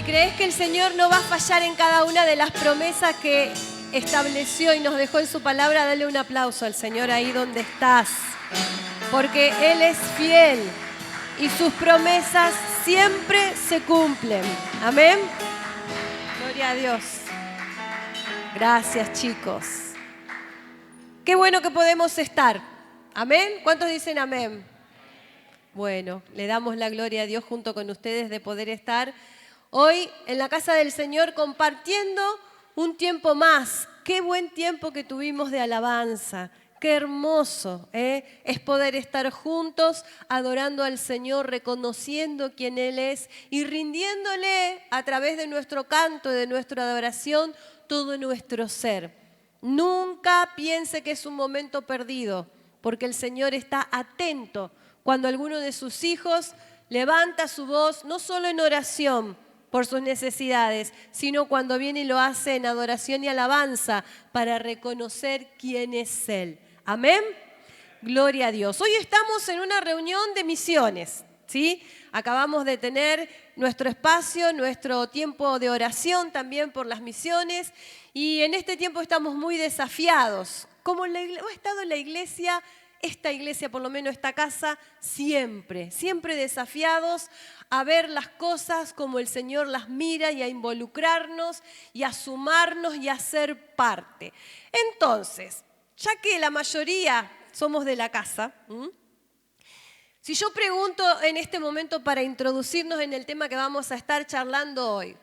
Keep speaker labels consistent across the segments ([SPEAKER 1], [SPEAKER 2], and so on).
[SPEAKER 1] crees que el Señor no va a fallar en cada una de las promesas que estableció y nos dejó en su palabra, dale un aplauso al Señor ahí donde estás. Porque Él es fiel y sus promesas siempre se cumplen. Amén. Gloria a Dios. Gracias, chicos. Qué bueno que podemos estar. Amén. ¿Cuántos dicen amén? Bueno, le damos la gloria a Dios junto con ustedes de poder estar hoy en la casa del Señor compartiendo un tiempo más. Qué buen tiempo que tuvimos de alabanza. Qué hermoso es poder estar juntos adorando al Señor, reconociendo quién Él es y rindiéndole a través de nuestro canto y de nuestra adoración todo nuestro ser. Nunca piense que es un momento perdido, porque el Señor está atento cuando alguno de sus hijos levanta su voz, no solo en oración por sus necesidades, sino cuando viene y lo hace en adoración y alabanza para reconocer quién es Él. Amén. Gloria a Dios. Hoy estamos en una reunión de misiones, ¿sí? Acabamos de tener nuestro espacio, nuestro tiempo de oración también por las misiones y en este tiempo estamos muy desafiados. Como ha estado la iglesia, esta iglesia, por lo menos esta casa, siempre desafiados a ver las cosas como el Señor las mira y a involucrarnos y a sumarnos y a ser parte. Entonces, ya que la mayoría somos de la casa, si yo pregunto en este momento para introducirnos en el tema que vamos a estar charlando hoy,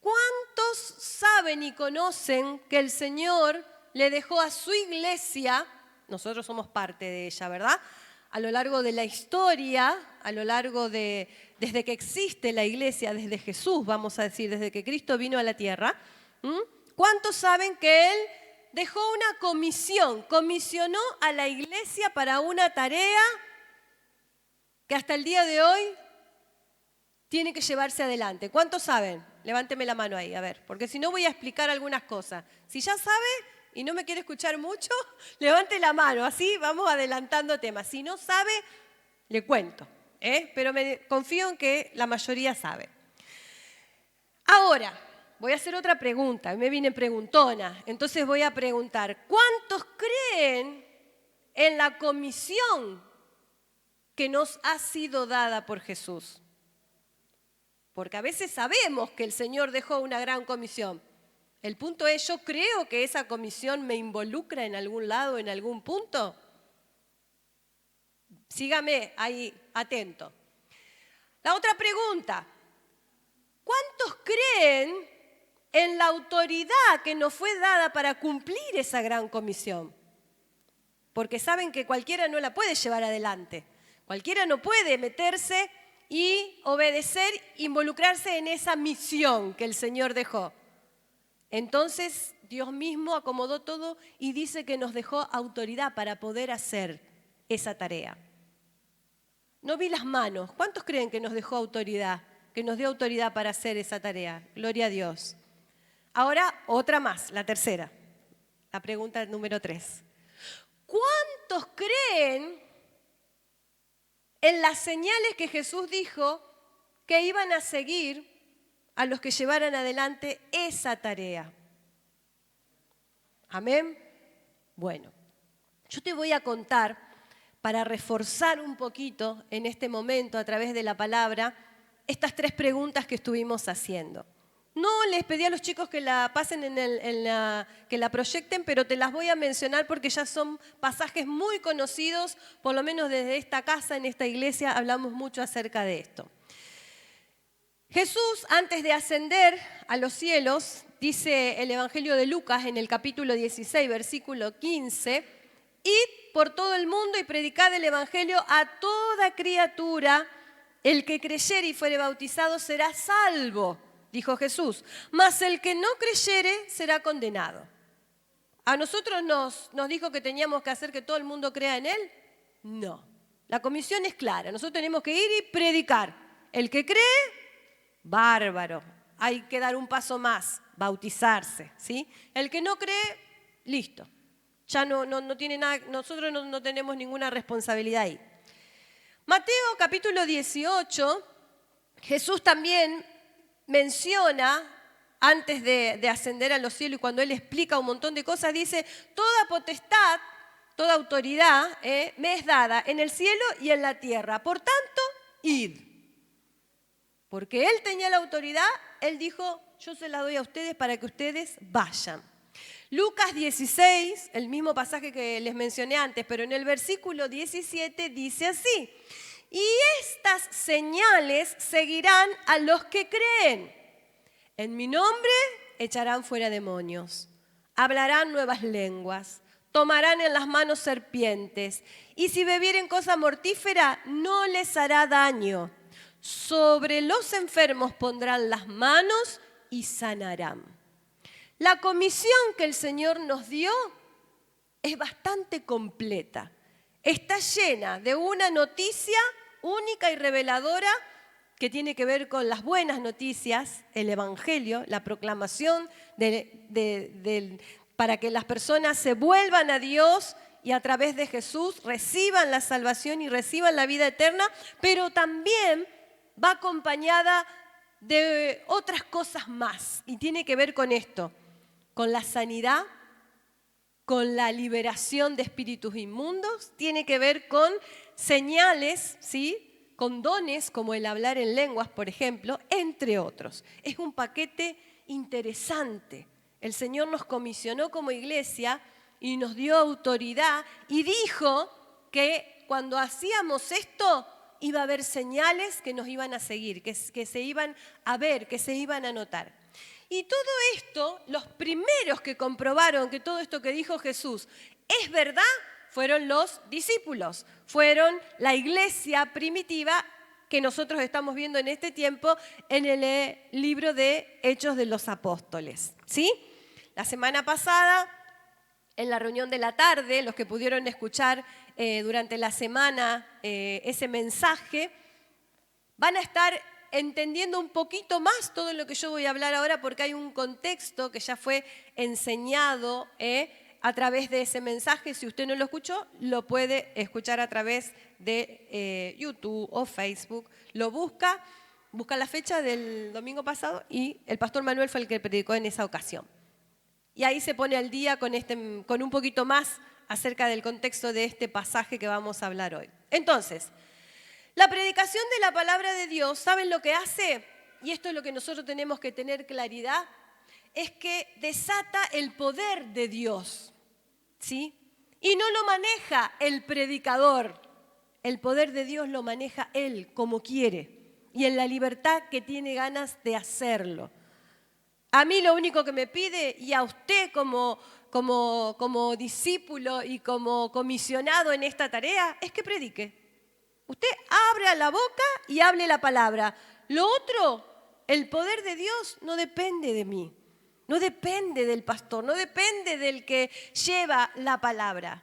[SPEAKER 1] ¿cuántos saben y conocen que el Señor le dejó a su iglesia? Nosotros somos parte de ella, ¿verdad? A lo largo de la historia, a lo largo desde que existe la iglesia, desde Jesús, vamos a decir, desde que Cristo vino a la tierra, ¿cuántos saben que Él dejó una comisión, comisionó a la iglesia para una tarea que hasta el día de hoy tiene que llevarse adelante? ¿Cuántos saben? Levánteme la mano ahí, a ver, porque si no voy a explicar algunas cosas. Si ya sabe y no me quiere escuchar mucho, levante la mano, así vamos adelantando temas. Si no sabe, le cuento, pero confío en que la mayoría sabe. Ahora, voy a hacer otra pregunta, me vine preguntona, entonces voy a preguntar, ¿cuántos creen en la comisión que nos ha sido dada por Jesús? Porque a veces sabemos que el Señor dejó una gran comisión. El punto es, ¿yo creo que esa comisión me involucra en algún lado, en algún punto? Sígame ahí, atento. La otra pregunta, ¿cuántos creen en la autoridad que nos fue dada para cumplir esa gran comisión? Porque saben que cualquiera no la puede llevar adelante. Cualquiera no puede meterse y obedecer, involucrarse en esa misión que el Señor dejó. Entonces Dios mismo acomodó todo y dice que nos dejó autoridad para poder hacer esa tarea. No vi las manos. ¿Cuántos creen que nos dejó autoridad? Que nos dio autoridad para hacer esa tarea. Gloria a Dios. Ahora otra más, la tercera. La pregunta número 3. ¿Cuántos creen en las señales que Jesús dijo que iban a seguir a los que llevaran adelante esa tarea? ¿Amén? Bueno, yo te voy a contar, para reforzar un poquito en este momento a través de la palabra, estas 3 preguntas que estuvimos haciendo. No les pedí a los chicos que la pasen que la proyecten, pero te las voy a mencionar porque ya son pasajes muy conocidos, por lo menos desde esta casa, en esta iglesia, hablamos mucho acerca de esto. Jesús, antes de ascender a los cielos, dice el Evangelio de Lucas en el capítulo 16, versículo 15, id por todo el mundo y predicad el Evangelio a toda criatura, el que creyere y fuere bautizado será salvo, dijo Jesús, mas el que no creyere será condenado. ¿A nosotros nos dijo que teníamos que hacer que todo el mundo crea en Él? No, la comisión es clara, nosotros tenemos que ir y predicar. El que cree, bárbaro, hay que dar un paso más, bautizarse, ¿sí? El que no cree, listo, ya no tiene nada, nosotros no tenemos ninguna responsabilidad ahí. Mateo capítulo 18, Jesús también menciona, antes de ascender a los cielos y cuando Él explica un montón de cosas, dice, toda potestad, toda autoridad me es dada en el cielo y en la tierra. Por tanto, id. Porque Él tenía la autoridad, Él dijo, yo se la doy a ustedes para que ustedes vayan. Lucas 16, el mismo pasaje que les mencioné antes, pero en el versículo 17 dice así, y estas señales seguirán a los que creen. En mi nombre echarán fuera demonios, hablarán nuevas lenguas, tomarán en las manos serpientes, y si bebieren cosa mortífera no les hará daño. Sobre los enfermos pondrán las manos y sanarán. La comisión que el Señor nos dio es bastante completa. Está llena de una noticia única y reveladora que tiene que ver con las buenas noticias, el Evangelio, la proclamación para que las personas se vuelvan a Dios y a través de Jesús reciban la salvación y reciban la vida eterna, pero también va acompañada de otras cosas más y tiene que ver con esto, con la sanidad, con la liberación de espíritus inmundos, tiene que ver con señales, ¿sí?, con dones como el hablar en lenguas, por ejemplo, entre otros. Es un paquete interesante. El Señor nos comisionó como iglesia y nos dio autoridad y dijo que cuando hacíamos esto iba a haber señales que nos iban a seguir, que se iban a ver, que se iban a notar. Y todo esto, los primeros que comprobaron que todo esto que dijo Jesús es verdad, fueron los discípulos, fueron la iglesia primitiva que nosotros estamos viendo en este tiempo en el libro de Hechos de los Apóstoles, ¿sí? La semana pasada, en la reunión de la tarde, los que pudieron escuchar durante la semana ese mensaje, van a estar entendiendo un poquito más todo lo que yo voy a hablar ahora porque hay un contexto que ya fue enseñado a través de ese mensaje. Si usted no lo escuchó, lo puede escuchar a través de YouTube o Facebook. Lo busca la fecha del domingo pasado y el pastor Manuel fue el que predicó en esa ocasión. Y ahí se pone al día con un poquito más acerca del contexto de este pasaje que vamos a hablar hoy. Entonces, la predicación de la palabra de Dios, ¿saben lo que hace? Y esto es lo que nosotros tenemos que tener claridad, es que desata el poder de Dios, ¿sí? Y no lo maneja el predicador, el poder de Dios lo maneja Él como quiere y en la libertad que tiene ganas de hacerlo. A mí lo único que me pide, y a usted como discípulo y como comisionado en esta tarea, es que predique. Usted abra la boca y hable la palabra. Lo otro, el poder de Dios no depende de mí, no depende del pastor, no depende del que lleva la palabra,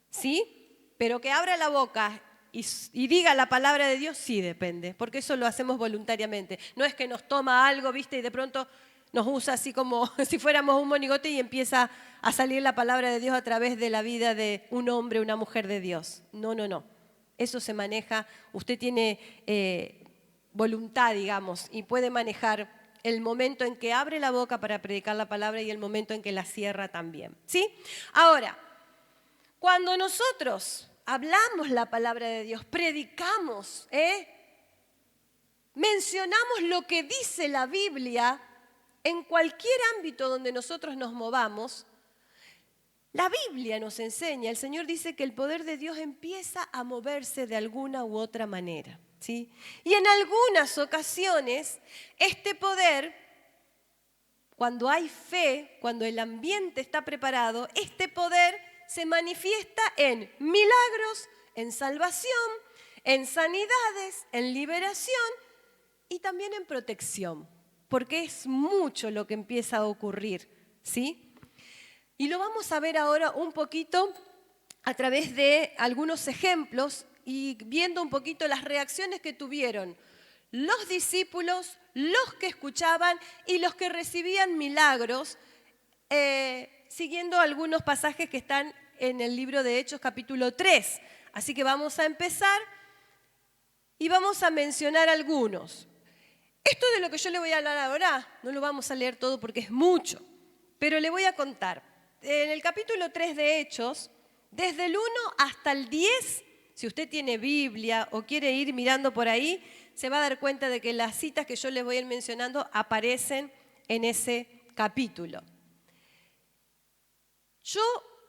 [SPEAKER 1] ¿sí? Pero que abra la boca y diga la palabra de Dios sí depende, porque eso lo hacemos voluntariamente. No es que nos toma algo, ¿viste? Y de pronto nos usa así como si fuéramos un monigote y empieza a salir la palabra de Dios a través de la vida de un hombre, una mujer de Dios. No, no, no. Eso se maneja, usted tiene voluntad, digamos, y puede manejar el momento en que abre la boca para predicar la palabra y el momento en que la cierra también, ¿sí? Ahora, cuando nosotros hablamos la palabra de Dios, predicamos, mencionamos lo que dice la Biblia en cualquier ámbito donde nosotros nos movamos, la Biblia nos enseña, el Señor dice que el poder de Dios empieza a moverse de alguna u otra manera, ¿sí? Y en algunas ocasiones, este poder, cuando hay fe, cuando el ambiente está preparado, este poder se manifiesta en milagros, en salvación, en sanidades, en liberación y también en protección, porque es mucho lo que empieza a ocurrir, ¿sí? Y lo vamos a ver ahora un poquito a través de algunos ejemplos y viendo un poquito las reacciones que tuvieron los discípulos, los que escuchaban y los que recibían milagros, siguiendo algunos pasajes que están en el libro de Hechos capítulo 3. Así que vamos a empezar y vamos a mencionar algunos. Esto de lo que yo le voy a hablar ahora, no lo vamos a leer todo porque es mucho, pero le voy a contar. En el capítulo 3 de Hechos, desde el 1 hasta el 10, si usted tiene Biblia o quiere ir mirando por ahí, se va a dar cuenta de que las citas que yo les voy a ir mencionando aparecen en ese capítulo. Yo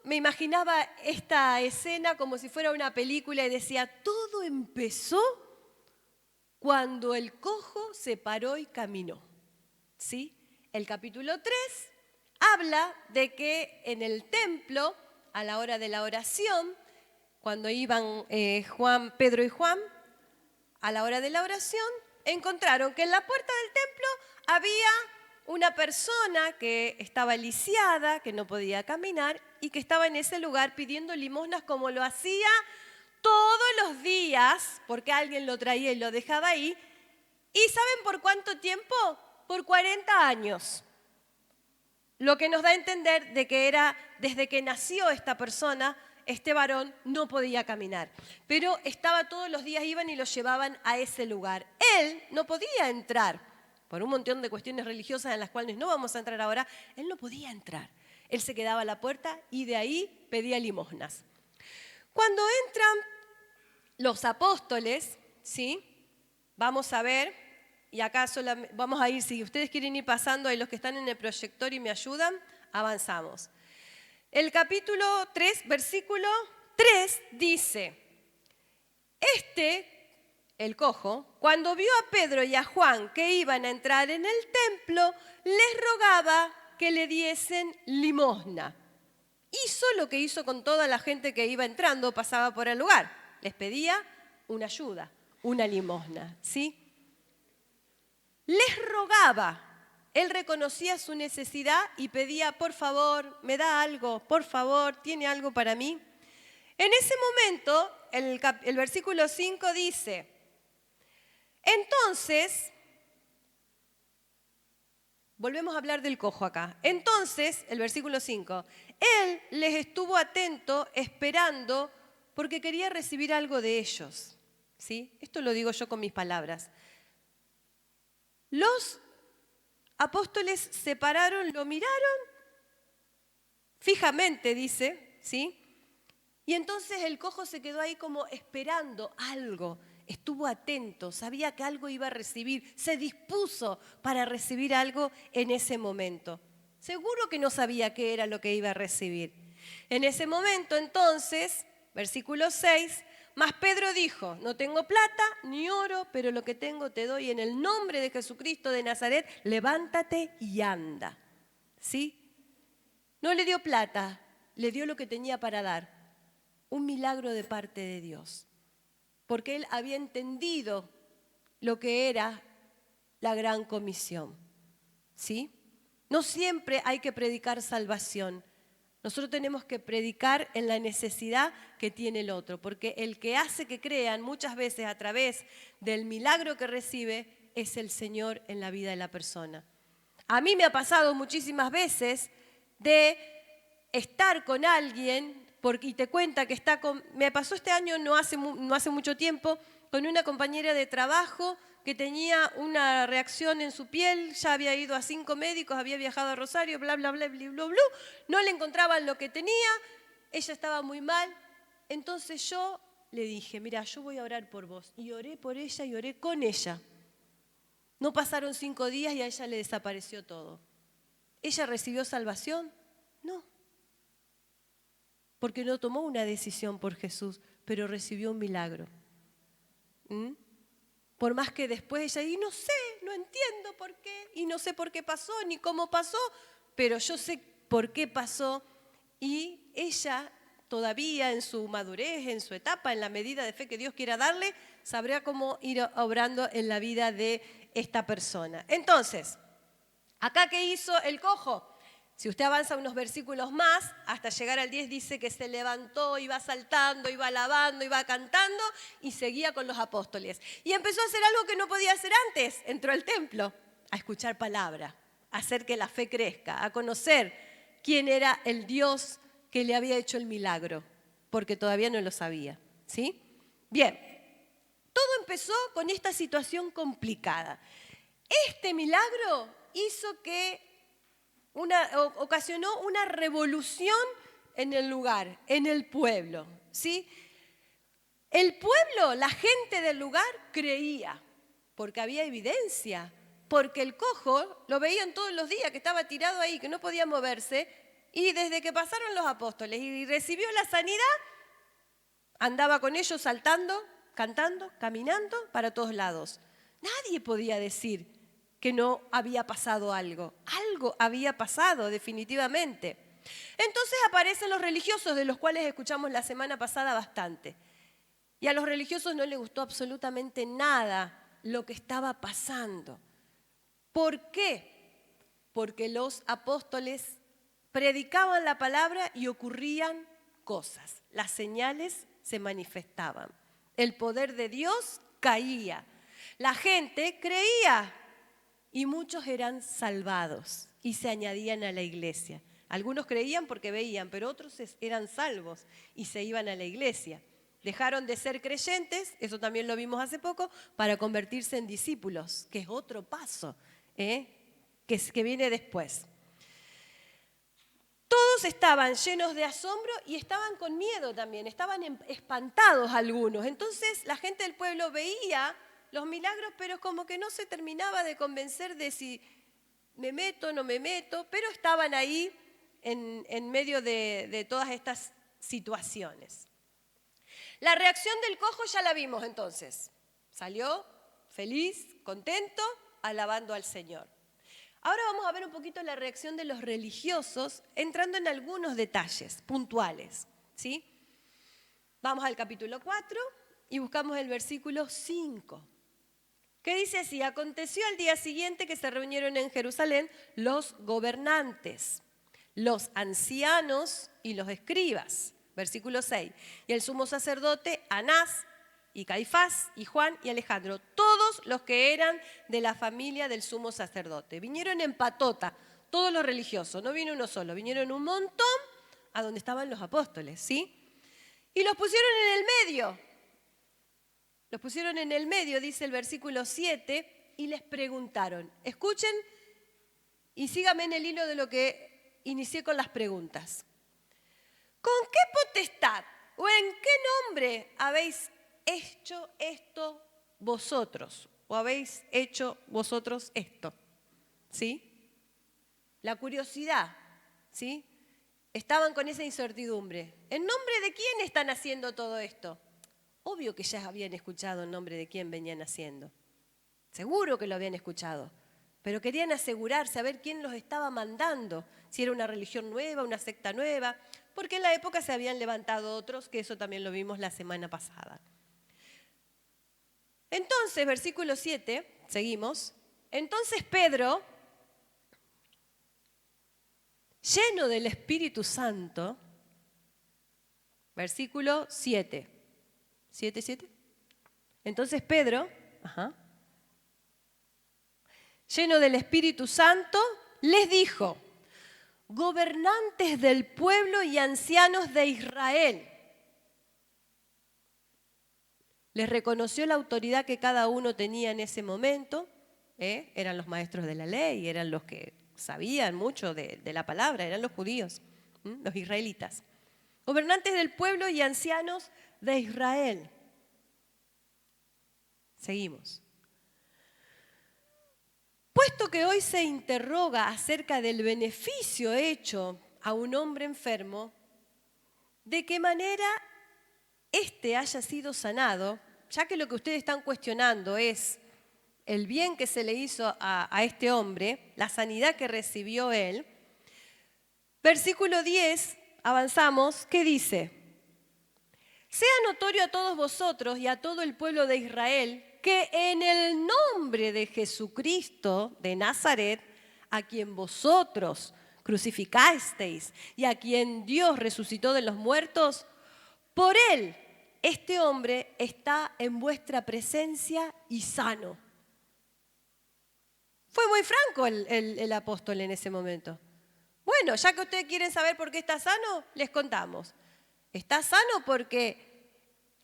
[SPEAKER 1] me imaginaba esta escena como si fuera una película y decía, todo empezó cuando el cojo se paró y caminó. ¿Sí? El capítulo 3 habla de que en el templo, a la hora de la oración, cuando iban Pedro y Juan, a la hora de la oración, encontraron que en la puerta del templo había una persona que estaba lisiada, que no podía caminar y que estaba en ese lugar pidiendo limosnas como lo hacía todos los días, porque alguien lo traía y lo dejaba ahí. ¿Y saben por cuánto tiempo? Por 40 años. Lo que nos da a entender de que era desde que nació esta persona, este varón no podía caminar. Pero estaba todos los días, iban y lo llevaban a ese lugar. Él no podía entrar, por un montón de cuestiones religiosas en las cuales no vamos a entrar ahora, él no podía entrar. Él se quedaba a la puerta y de ahí pedía limosnas. Cuando entran los apóstoles, ¿sí? Vamos a ver, y acá vamos a ir, si ustedes quieren ir pasando, ahí los que están en el proyector y me ayudan, avanzamos. El capítulo 3, versículo 3 dice, el cojo, cuando vio a Pedro y a Juan que iban a entrar en el templo, les rogaba que le diesen limosna. Hizo lo que hizo con toda la gente que iba entrando, pasaba por el lugar. Les pedía una ayuda, una limosna, ¿sí? Les rogaba. Él reconocía su necesidad y pedía, por favor, me da algo, por favor, ¿tiene algo para mí? En ese momento, el versículo 5 dice, entonces, volvemos a hablar del cojo acá. Entonces, el versículo 5, él les estuvo atento, esperando, porque quería recibir algo de ellos. ¿Sí? Esto lo digo yo con mis palabras. Los apóstoles se pararon, lo miraron fijamente, dice, ¿sí? Y entonces el cojo se quedó ahí como esperando algo. Estuvo atento, sabía que algo iba a recibir, se dispuso para recibir algo en ese momento. Seguro que no sabía qué era lo que iba a recibir. En ese momento entonces, versículo 6, mas Pedro dijo, no tengo plata ni oro, pero lo que tengo te doy en el nombre de Jesucristo de Nazaret, levántate y anda. ¿Sí? No le dio plata, le dio lo que tenía para dar. Un milagro de parte de Dios. Porque él había entendido lo que era la gran comisión. ¿Sí? No siempre hay que predicar salvación. Nosotros tenemos que predicar en la necesidad que tiene el otro, porque el que hace que crean muchas veces a través del milagro que recibe es el Señor en la vida de la persona. A mí me ha pasado muchísimas veces de estar con alguien y te cuenta que me pasó este año, no hace mucho tiempo, con una compañera de trabajo que tenía una reacción en su piel, ya había ido a 5 médicos, había viajado a Rosario, bla, bla, bla, bla, bla, bla, no le encontraban lo que tenía, ella estaba muy mal. Entonces yo le dije, mira, yo voy a orar por vos. Y oré por ella y oré con ella. No pasaron 5 días y a ella le desapareció todo. ¿Ella recibió salvación? No. Porque no tomó una decisión por Jesús, pero recibió un milagro. Por más que después ella, y no sé, no entiendo por qué, y no sé por qué pasó, ni cómo pasó, pero yo sé por qué pasó. Y ella todavía en su madurez, en su etapa, en la medida de fe que Dios quiera darle, sabrá cómo ir obrando en la vida de esta persona. Entonces, ¿acá qué hizo el cojo? Si usted avanza unos versículos más, hasta llegar al 10 dice que se levantó, iba saltando, iba alabando, iba cantando y seguía con los apóstoles. Y empezó a hacer algo que no podía hacer antes. Entró al templo a escuchar palabra, a hacer que la fe crezca, a conocer quién era el Dios que le había hecho el milagro, porque todavía no lo sabía. ¿Sí? Bien, todo empezó con esta situación complicada. Este milagro ocasionó una revolución en el lugar, en el pueblo, ¿sí? El pueblo, la gente del lugar creía, porque había evidencia, porque el cojo lo veían todos los días, que estaba tirado ahí, que no podía moverse, y desde que pasaron los apóstoles y recibió la sanidad, andaba con ellos saltando, cantando, caminando para todos lados. Nadie podía decir que no había pasado algo. Algo había pasado definitivamente. Entonces aparecen los religiosos, de los cuales escuchamos la semana pasada bastante. Y a los religiosos no les gustó absolutamente nada lo que estaba pasando. ¿Por qué? Porque los apóstoles predicaban la palabra y ocurrían cosas. Las señales se manifestaban. El poder de Dios caía. La gente creía y muchos eran salvados y se añadían a la iglesia. Algunos creían porque veían, pero otros eran salvos y se iban a la iglesia. Dejaron de ser creyentes, eso también lo vimos hace poco, para convertirse en discípulos, que es otro paso, que viene después. Todos estaban llenos de asombro y estaban con miedo también, estaban espantados algunos. Entonces la gente del pueblo veía los milagros, pero como que no se terminaba de convencer de si me meto o no me meto, pero estaban ahí en medio de todas estas situaciones. La reacción del cojo ya la vimos entonces. Salió feliz, contento, alabando al Señor. Ahora vamos a ver un poquito la reacción de los religiosos, entrando en algunos detalles puntuales, ¿sí? Vamos al capítulo 4 y buscamos el versículo 5, que dice así: aconteció al día siguiente que se reunieron en Jerusalén los gobernantes, los ancianos y los escribas. Versículo 6. Y el sumo sacerdote Anás y Caifás y Juan y Alejandro, todos los que eran de la familia del sumo sacerdote. Vinieron en patota, todos los religiosos, no vino uno solo, vinieron un montón a donde estaban los apóstoles, ¿sí? Y los pusieron en el medio. Los pusieron en el medio, dice el versículo 7, y les preguntaron. Escuchen y síganme en el hilo de lo que inicié con las preguntas. ¿Con qué potestad o en qué nombre habéis hecho esto vosotros? ¿O habéis hecho vosotros esto? ¿Sí? La curiosidad, ¿sí? Estaban con esa incertidumbre. ¿En nombre de quién están haciendo todo esto? Obvio que ya habían escuchado en nombre de quién venían haciendo. Seguro que lo habían escuchado. Pero querían asegurarse, a ver quién los estaba mandando, si era una religión nueva, una secta nueva, porque en la época se habían levantado otros, que eso también lo vimos la semana pasada. Entonces, versículo 7, seguimos. Entonces Pedro, lleno del Espíritu Santo, versículo 7. ¿7? Entonces Pedro, lleno del Espíritu Santo, les dijo: gobernantes del pueblo y ancianos de Israel. Les reconoció la autoridad que cada uno tenía en ese momento. Eran los maestros de la ley, eran los que sabían mucho de la palabra, eran los judíos, los israelitas. Gobernantes del pueblo y ancianos de Israel. Seguimos. Puesto que hoy se interroga acerca del beneficio hecho a un hombre enfermo, ¿de qué manera éste haya sido sanado? Ya que lo que ustedes están cuestionando es el bien que se le hizo a este hombre, la sanidad que recibió él. Versículo 10, avanzamos, ¿qué dice? Sea notorio a todos vosotros y a todo el pueblo de Israel que en el nombre de Jesucristo de Nazaret, a quien vosotros crucificasteis y a quien Dios resucitó de los muertos, por él este hombre está en vuestra presencia y sano. Fue muy franco el apóstol en ese momento. Bueno, ya que ustedes quieren saber por qué está sano, les contamos. Está sano porque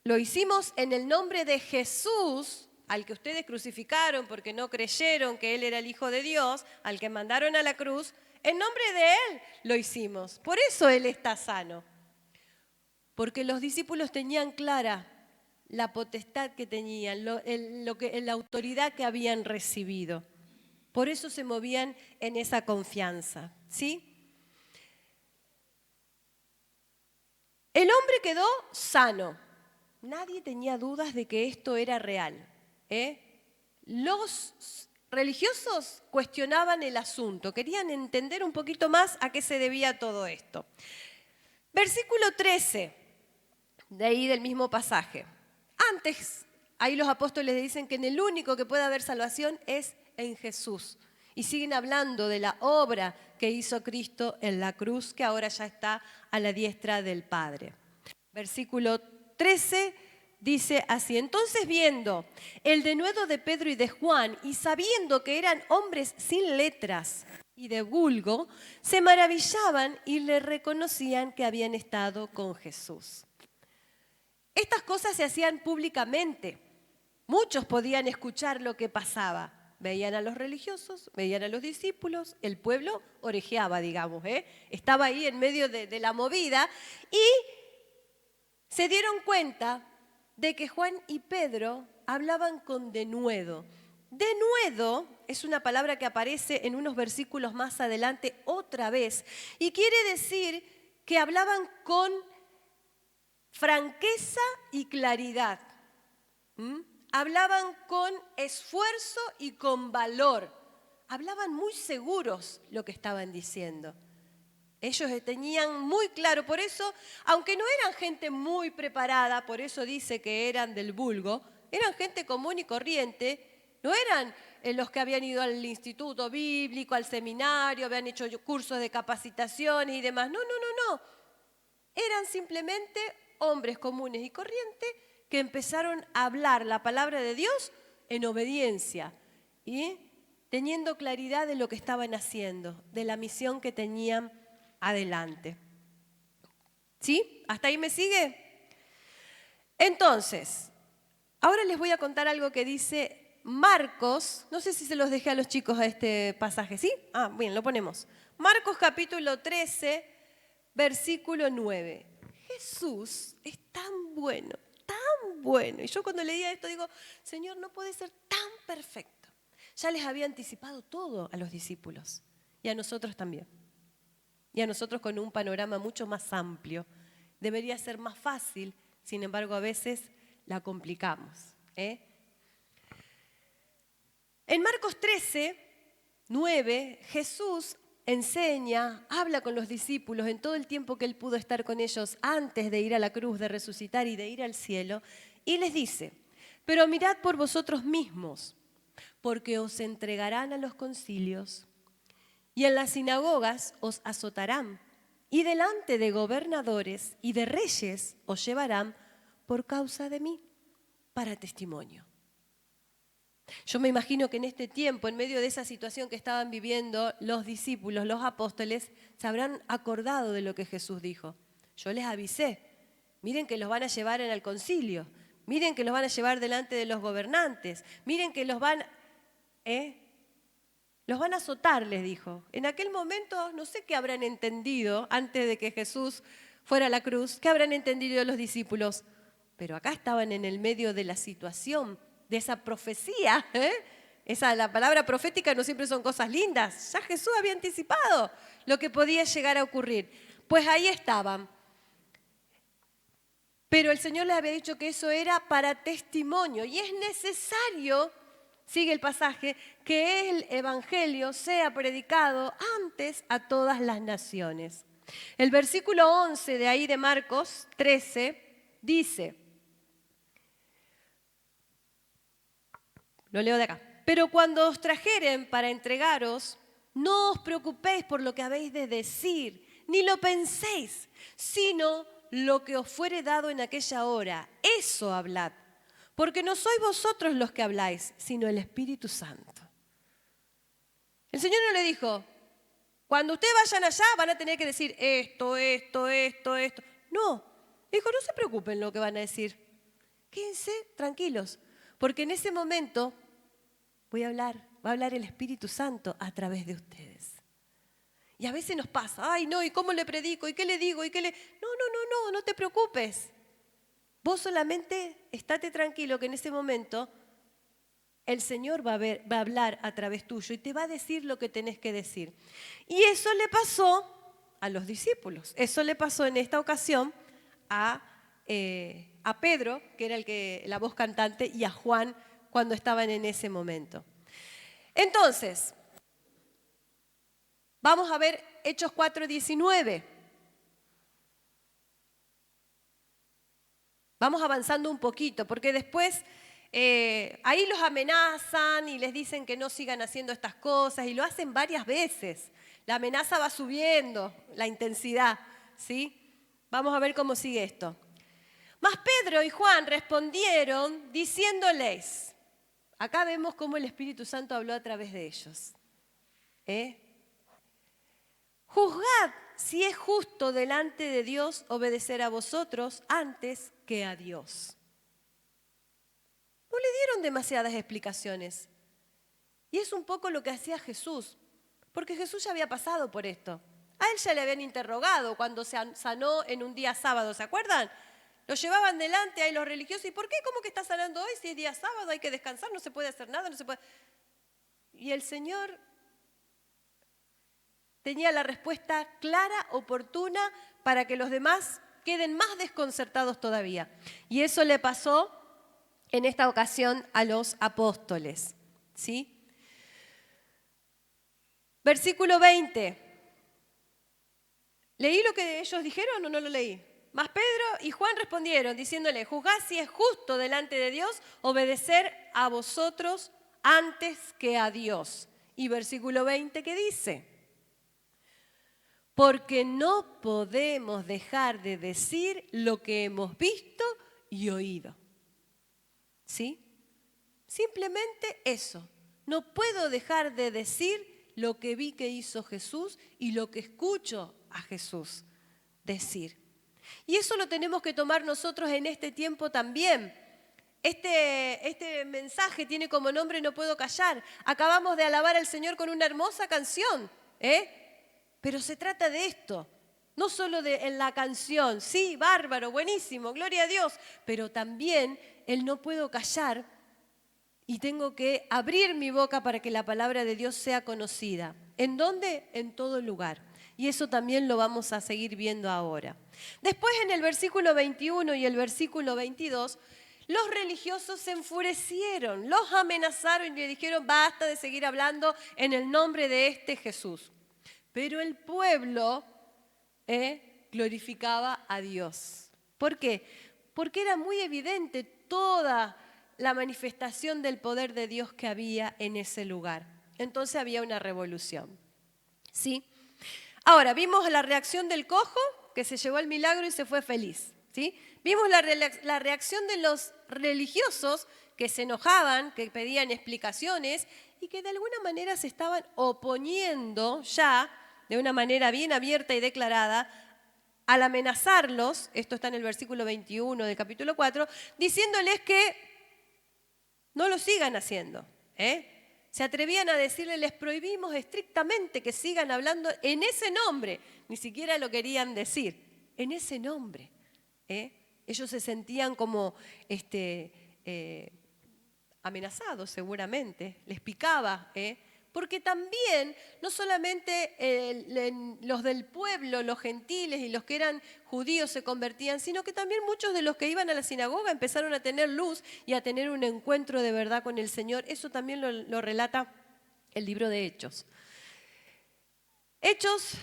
[SPEAKER 1] lo hicimos en el nombre de Jesús al que ustedes crucificaron porque no creyeron que Él era el Hijo de Dios, al que mandaron a la cruz, en nombre de Él lo hicimos. Por eso Él está sano. Porque los discípulos tenían clara la potestad que tenían, la autoridad que habían recibido. Por eso se movían en esa confianza, ¿sí? El hombre quedó sano. Nadie tenía dudas de que esto era real. Los religiosos cuestionaban el asunto, querían entender un poquito más a qué se debía todo esto. Versículo 13, de ahí del mismo pasaje. Antes, ahí los apóstoles dicen que en el único que puede haber salvación es en Jesús. Y siguen hablando de la obra que hizo Cristo en la cruz, que ahora ya está a la diestra del Padre. Versículo 13 dice así: entonces viendo el denuedo de Pedro y de Juan, y sabiendo que eran hombres sin letras y de vulgo, se maravillaban y le reconocían que habían estado con Jesús. Estas cosas se hacían públicamente. Muchos podían escuchar lo que pasaba. Veían a los religiosos, veían a los discípulos, el pueblo orejeaba, digamos, estaba ahí en medio de la movida y se dieron cuenta de que Juan y Pedro hablaban con denuedo. Denuedo es una palabra que aparece en unos versículos más adelante otra vez y quiere decir que hablaban con franqueza y claridad. Hablaban con esfuerzo y con valor. Hablaban muy seguros lo que estaban diciendo. Ellos tenían muy claro, por eso, aunque no eran gente muy preparada, por eso dice que eran del vulgo, eran gente común y corriente, no eran los que habían ido al instituto bíblico, al seminario, habían hecho cursos de capacitaciones y demás. No. Eran simplemente hombres comunes y corrientes que empezaron a hablar la palabra de Dios en obediencia y teniendo claridad de lo que estaban haciendo, de la misión que tenían adelante. ¿Sí? ¿Hasta ahí me sigue? Entonces, ahora les voy a contar algo que dice Marcos. No sé si se los dejé a los chicos a este pasaje, ¿sí? Bien, lo ponemos. Marcos capítulo 13, versículo 9. Jesús es tan bueno, tan bueno. Y yo cuando leía esto digo, Señor, no puede ser tan perfecto. Ya les había anticipado todo a los discípulos y a nosotros también. Y a nosotros con un panorama mucho más amplio. Debería ser más fácil, sin embargo a veces la complicamos. En Marcos 13, 9, Jesús enseña, habla con los discípulos en todo el tiempo que Él pudo estar con ellos antes de ir a la cruz, de resucitar y de ir al cielo, y les dice, pero mirad por vosotros mismos, porque os entregarán a los concilios, y en las sinagogas os azotarán, y delante de gobernadores y de reyes os llevarán por causa de mí, para testimonio. Yo me imagino que en este tiempo, en medio de esa situación que estaban viviendo los discípulos, los apóstoles, se habrán acordado de lo que Jesús dijo. Yo les avisé, miren que los van a llevar en el concilio, miren que los van a llevar delante de los gobernantes, miren que los van a azotar, les dijo. En aquel momento, no sé qué habrán entendido antes de que Jesús fuera a la cruz, qué habrán entendido los discípulos, pero acá estaban en el medio de la situación, de esa profecía. La palabra profética no siempre son cosas lindas. Ya Jesús había anticipado lo que podía llegar a ocurrir. Pues ahí estaban. Pero el Señor les había dicho que eso era para testimonio. Y es necesario, sigue el pasaje, que el evangelio sea predicado antes a todas las naciones. El versículo 11 de ahí de Marcos 13 dice, lo leo de acá. Pero cuando os trajeren para entregaros, no os preocupéis por lo que habéis de decir, ni lo penséis, sino lo que os fuere dado en aquella hora. Eso hablad, porque no sois vosotros los que habláis, sino el Espíritu Santo. El Señor no le dijo, cuando ustedes vayan allá van a tener que decir esto. No, dijo, no se preocupen lo que van a decir. Quédense tranquilos. Porque en ese momento va a hablar el Espíritu Santo a través de ustedes. Y a veces nos pasa, ay no, ¿y cómo le predico? ¿Y qué le digo? No te preocupes. Vos solamente estate tranquilo que en ese momento el Señor va a hablar a través tuyo y te va a decir lo que tenés que decir. Y eso le pasó a los discípulos. Eso le pasó en esta ocasión a Pedro, que era la voz cantante, y a Juan cuando estaban en ese momento. Entonces, vamos a ver Hechos 4:19. Vamos avanzando un poquito, porque después ahí los amenazan y les dicen que no sigan haciendo estas cosas y lo hacen varias veces. La amenaza va subiendo, la intensidad, ¿sí? Vamos a ver cómo sigue esto. Mas Pedro y Juan respondieron diciéndoles, acá vemos cómo el Espíritu Santo habló a través de ellos. Juzgad si es justo delante de Dios obedecer a vosotros antes que a Dios. No le dieron demasiadas explicaciones. Y es un poco lo que hacía Jesús, porque Jesús ya había pasado por esto. A él ya le habían interrogado cuando se sanó en un día sábado, ¿se acuerdan? Lo llevaban delante ahí los religiosos. ¿Y por qué? ¿Cómo que está sanando hoy? Si es día sábado, hay que descansar, no se puede hacer nada, no se puede. Y el Señor tenía la respuesta clara, oportuna, para que los demás queden más desconcertados todavía. Y eso le pasó en esta ocasión a los apóstoles, ¿sí? Versículo 20. ¿Leí lo que ellos dijeron o no lo leí? Mas Pedro y Juan respondieron diciéndole, juzgad si es justo delante de Dios obedecer a vosotros antes que a Dios. Y versículo 20, ¿qué dice? Porque no podemos dejar de decir lo que hemos visto y oído. ¿Sí? Simplemente eso. No puedo dejar de decir lo que vi que hizo Jesús y lo que escucho a Jesús decir. Y eso lo tenemos que tomar nosotros en este tiempo también. Este mensaje tiene como nombre No puedo callar. Acabamos de alabar al Señor con una hermosa canción, pero se trata de esto, no solo en la canción, sí, bárbaro, buenísimo, gloria a Dios, pero también el no puedo callar y tengo que abrir mi boca para que la palabra de Dios sea conocida. ¿En dónde? En todo lugar. Y eso también lo vamos a seguir viendo ahora. Después en el versículo 21 y el versículo 22, los religiosos se enfurecieron, los amenazaron y le dijeron, basta de seguir hablando en el nombre de este Jesús. Pero el pueblo glorificaba a Dios. ¿Por qué? Porque era muy evidente toda la manifestación del poder de Dios que había en ese lugar. Entonces había una revolución. ¿Sí? Ahora, vimos la reacción del cojo, que se llevó el milagro y se fue feliz. ¿Sí? Vimos la reacción de los religiosos que se enojaban, que pedían explicaciones y que de alguna manera se estaban oponiendo ya, de una manera bien abierta y declarada, al amenazarlos, esto está en el versículo 21 del capítulo 4, diciéndoles que no lo sigan haciendo. Se atrevían a decirle, les prohibimos estrictamente que sigan hablando en ese nombre. Ni siquiera lo querían decir, en ese nombre. Ellos se sentían como amenazados seguramente, les picaba, porque también no solamente los del pueblo, los gentiles y los que eran judíos se convertían, sino que también muchos de los que iban a la sinagoga empezaron a tener luz y a tener un encuentro de verdad con el Señor. Eso también lo relata el libro de Hechos. Hechos,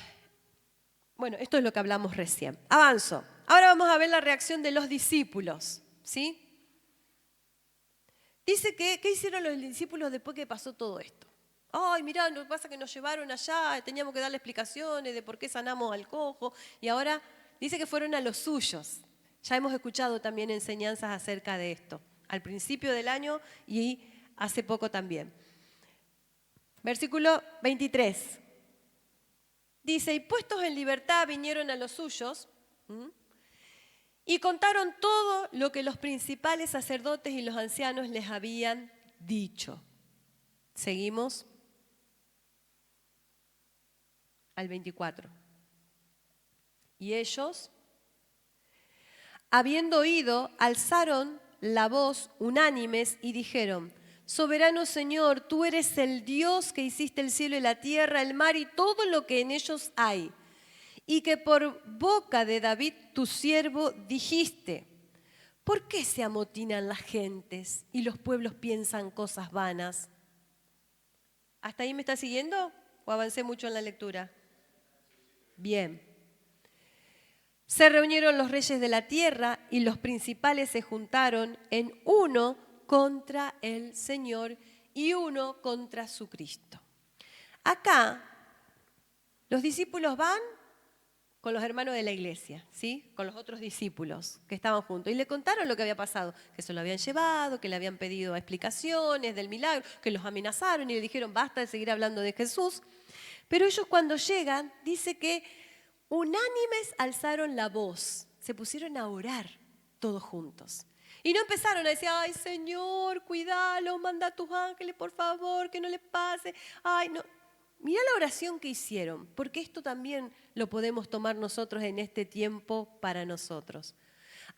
[SPEAKER 1] bueno, esto es lo que hablamos recién. Avanzo. Ahora vamos a ver la reacción de los discípulos, ¿sí? Dice que, ¿qué hicieron los discípulos después que pasó todo esto? Ay, mirá, lo que pasa es que nos llevaron allá, teníamos que darle explicaciones de por qué sanamos al cojo, y ahora dice que fueron a los suyos. Ya hemos escuchado también enseñanzas acerca de esto, al principio del año y hace poco también. Versículo 23. Dice, y puestos en libertad vinieron a los suyos, Y contaron todo lo que los principales sacerdotes y los ancianos les habían dicho. Seguimos al 24. Y ellos, habiendo oído, alzaron la voz unánimes y dijeron: Soberano Señor, tú eres el Dios que hiciste el cielo y la tierra, el mar y todo lo que en ellos hay. Y que por boca de David, tu siervo, dijiste: ¿por qué se amotinan las gentes y los pueblos piensan cosas vanas? ¿Hasta ahí me está siguiendo o avancé mucho en la lectura? Bien. Se reunieron los reyes de la tierra y los principales se juntaron en uno contra el Señor y uno contra su Cristo. Acá los discípulos van con los hermanos de la iglesia, ¿sí? Con los otros discípulos que estaban juntos. Y le contaron lo que había pasado, que se lo habían llevado, que le habían pedido explicaciones del milagro, que los amenazaron y le dijeron basta de seguir hablando de Jesús. Pero ellos cuando llegan, dice que unánimes alzaron la voz, se pusieron a orar todos juntos. Y no empezaron a decir, ay Señor, cuídalo, manda a tus ángeles, por favor, que no les pase. Ay, no. Mirá la oración que hicieron, porque esto también lo podemos tomar nosotros en este tiempo para nosotros.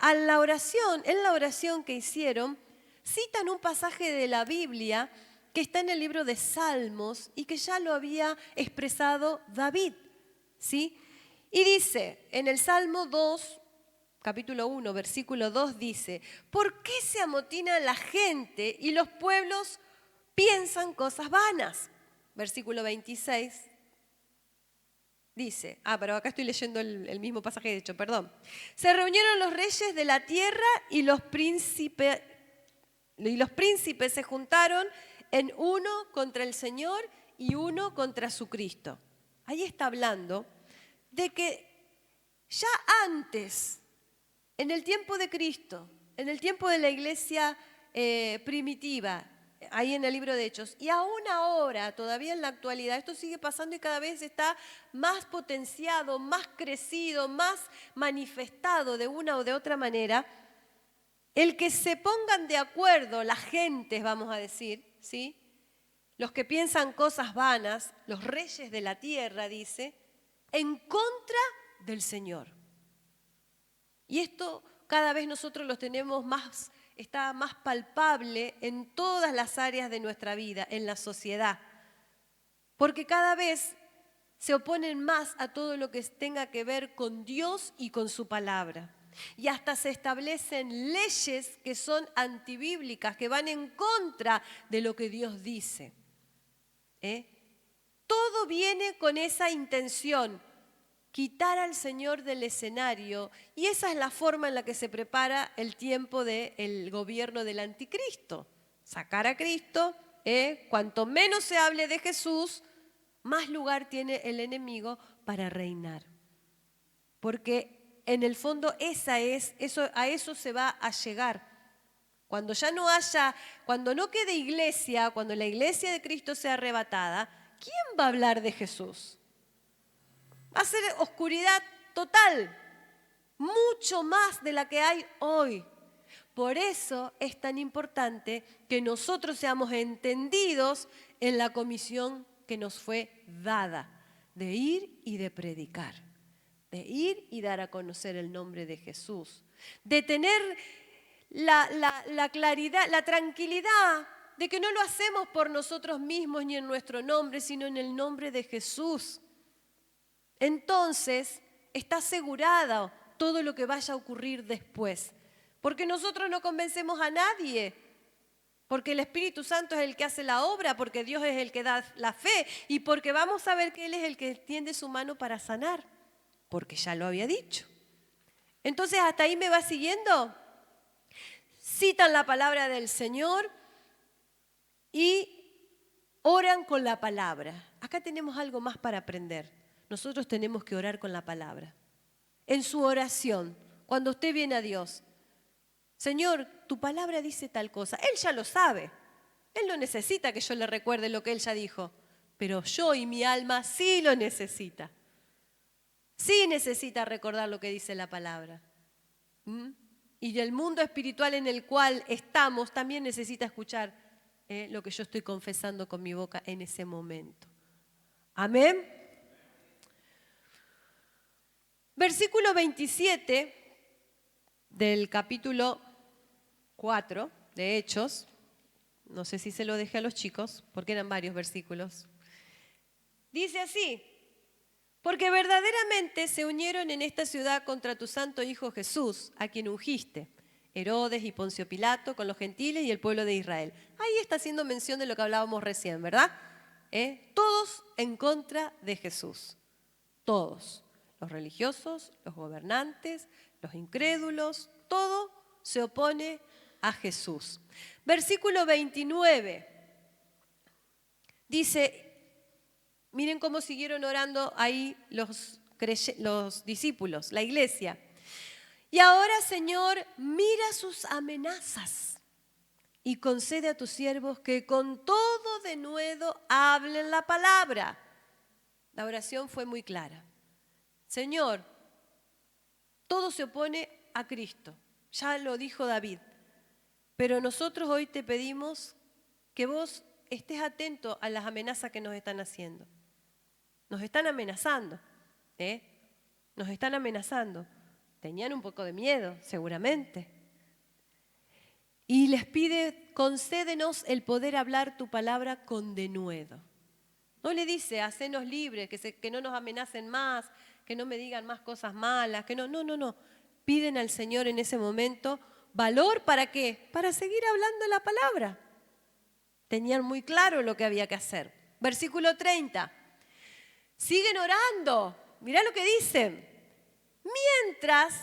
[SPEAKER 1] En la oración que hicieron, citan un pasaje de la Biblia que está en el libro de Salmos y que ya lo había expresado David, ¿sí? Y dice, en el Salmo 2, capítulo 1, versículo 2, dice: ¿por qué se amotina la gente y los pueblos piensan cosas vanas? Versículo 26 dice, pero acá estoy leyendo el mismo pasaje de hecho, perdón. Se reunieron los reyes de la tierra y los príncipes se juntaron en uno contra el Señor y uno contra su Cristo. Ahí está hablando de que ya antes, en el tiempo de Cristo, en el tiempo de la iglesia primitiva, ahí en el libro de Hechos, y aún ahora, todavía en la actualidad, esto sigue pasando y cada vez está más potenciado, más crecido, más manifestado de una o de otra manera, el que se pongan de acuerdo las gentes, vamos a decir, ¿sí? Los que piensan cosas vanas, los reyes de la tierra, dice, en contra del Señor. Y esto cada vez nosotros lo tenemos más, está más palpable en todas las áreas de nuestra vida, en la sociedad. Porque cada vez se oponen más a todo lo que tenga que ver con Dios y con su palabra. Y hasta se establecen leyes que son antibíblicas, que van en contra de lo que Dios dice. Todo viene con esa intención, quitar al Señor del escenario, y esa es la forma en la que se prepara el tiempo del gobierno del anticristo. Sacar a Cristo, cuanto menos se hable de Jesús, más lugar tiene el enemigo para reinar. Porque en el fondo a eso se va a llegar. Cuando ya no haya, cuando no quede iglesia, cuando la iglesia de Cristo sea arrebatada, ¿quién va a hablar de Jesús? Va a ser oscuridad total, mucho más de la que hay hoy. Por eso es tan importante que nosotros seamos entendidos en la comisión que nos fue dada, de ir y de predicar, de ir y dar a conocer el nombre de Jesús, de tener la claridad, la tranquilidad de que no lo hacemos por nosotros mismos ni en nuestro nombre, sino en el nombre de Jesús. Entonces está asegurado todo lo que vaya a ocurrir después, porque nosotros no convencemos a nadie, porque el Espíritu Santo es el que hace la obra, porque Dios es el que da la fe y porque vamos a ver que Él es el que extiende su mano para sanar, porque ya lo había dicho. Entonces, ¿hasta ahí me va siguiendo? Citan la palabra del Señor y oran con la palabra. Acá tenemos algo más para aprender. Nosotros tenemos que orar con la palabra. En su oración, cuando usted viene a Dios, Señor, tu palabra dice tal cosa. Él ya lo sabe. Él no necesita que yo le recuerde lo que Él ya dijo. Pero yo y mi alma sí lo necesita. Sí necesita recordar lo que dice la palabra. ¿Mm? Y el mundo espiritual en el cual estamos también necesita escuchar lo que yo estoy confesando con mi boca en ese momento. Amén. Versículo 27 del capítulo 4 de Hechos. No sé si se lo dejé a los chicos, porque eran varios versículos. Dice así: porque verdaderamente se unieron en esta ciudad contra tu santo Hijo Jesús, a quien ungiste, Herodes y Poncio Pilato, con los gentiles y el pueblo de Israel. Ahí está haciendo mención de lo que hablábamos recién, ¿verdad? Todos en contra de Jesús. Todos. Los religiosos, los gobernantes, los incrédulos, todo se opone a Jesús. Versículo 29 dice, miren cómo siguieron orando ahí los discípulos, la iglesia. Y ahora, Señor, mira sus amenazas y concede a tus siervos que con todo denuedo hablen la palabra. La oración fue muy clara. Señor, todo se opone a Cristo, ya lo dijo David, pero nosotros hoy te pedimos que vos estés atento a las amenazas que nos están haciendo. Nos están amenazando, nos están amenazando. Tenían un poco de miedo, seguramente. Y les pide, concédenos el poder hablar tu palabra con denuedo. No le dice, hacenos libres, que no nos amenacen más, que no me digan más cosas malas, que no. Piden al Señor en ese momento valor, ¿para qué? Para seguir hablando la palabra. Tenían muy claro lo que había que hacer. Versículo 30. Siguen orando. Mirá lo que dicen. Mientras